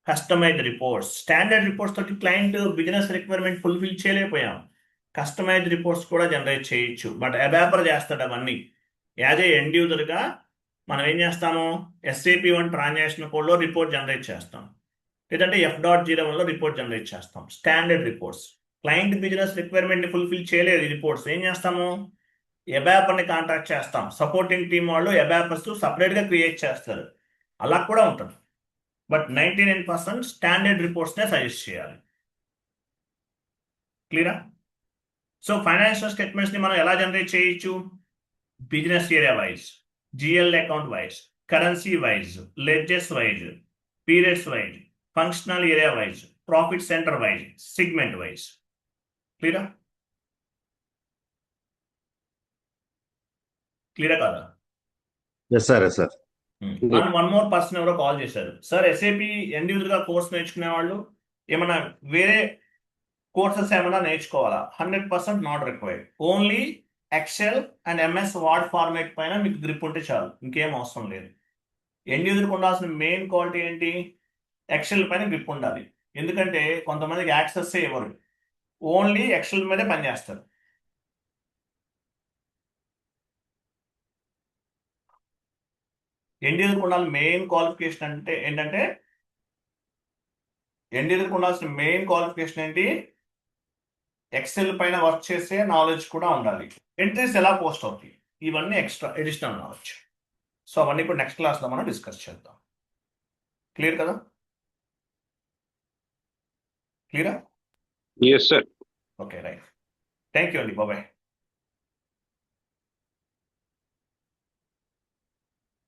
S1: customized reports. Standard reports తోటి క్లయింట్ బిజినెస్ రిక్వైర్మెంట్ ఫుల్ఫిల్ చేయలేకపోయాం, కస్టమైజ్డ్ రిపోర్ట్స్ కూడా జనరేట్ చేయొచ్చు. బట్ అబాపర్ చేస్తాడు అవన్నీ. యాజ్ ఏ ఎండ్ యూజర్గా మనం ఏం చేస్తాము, SAP1 ట్రాన్సాక్షన్ కోడ్లో రిపోర్ట్ జనరేట్ చేస్తాం, లేదంటే F.01లో రిపోర్ట్ జనరేట్ చేస్తాం. స్టాండర్డ్ రిపోర్ట్స్, క్లయింట్ బిజినెస్ రిక్వైర్మెంట్ని ఫుల్ఫిల్ చేయలేదు ఈ రిపోర్ట్స్, ఏం చేస్తాము, అబాపర్ని కాంటాక్ట్ చేస్తాం. సపోర్టింగ్ టీమ్ వాళ్ళు అబాపర్స్ సపరేట్గా క్రియేట్ చేస్తారు, అలా కూడా ఉంటుంది. బట్ 99% స్టాండర్డ్ రిపోర్ట్స్నే సజెస్ట్ చేయాలి. క్లియరా? సో ఫైనాన్షియల్ స్టేట్మెంట్స్ని మనం ఎలా జనరేట్ చేయొచ్చు? Business area wise, GL account wise, currency wise, ledgers wise, periods wise, functional area wise, profit centre wise, segment wise. క్లియరా? క్లియరా కాదా?
S2: Yes sir, yes sir.
S1: One more person ఎవరో call చేశారు, sir SAP end యూజర్గా course నేర్చుకునే వాళ్ళు ఏమన్నా వేరే కోర్సెస్ ఏమైనా నేర్చుకోవాలా? 100% not required. Only excel and MS word format పైన మీకు గ్రిప్ ఉంటే చాలు, ఇంకేం అవసరం లేదు. ఎండ్ యూజర్కి ఉండాల్సిన మెయిన్ క్వాలిటీ ఏంటి? ఎక్సెల్ పైన గ్రిప్ ఉండాలి. ఎందుకంటే కొంతమందికి యాక్సెస్ ఇవ్వరు, ఓన్లీ ఎక్సెల్ మీదే పనిచేస్తారు. ఎండ్ యూజర్కి ఉండాల్సిన మెయిన్ క్వాలిఫికేషన్ అంటే ఏంటంటే, ఎండ్ యూజర్కి ఉండాల్సిన మెయిన్ క్వాలిఫికేషన్ ఏంటి? ఎక్సెల్ పైన వర్క్ చేసే నాలెడ్జ్ కూడా ఉండాలి. ఎంట్రీస్ ఎలా పోస్ట్ అవుతాయి, ఇవన్నీ ఎక్స్ట్రా అడిషనల్ నాలెడ్జ్. సో అవన్నీ కూడా నెక్స్ట్ క్లాస్లో మనం డిస్కస్ చేద్దాం. క్లియర్ కదా? క్లియరా?
S3: Yes, sir.
S1: Okay, right. Thank you అండి, బాబాయ్.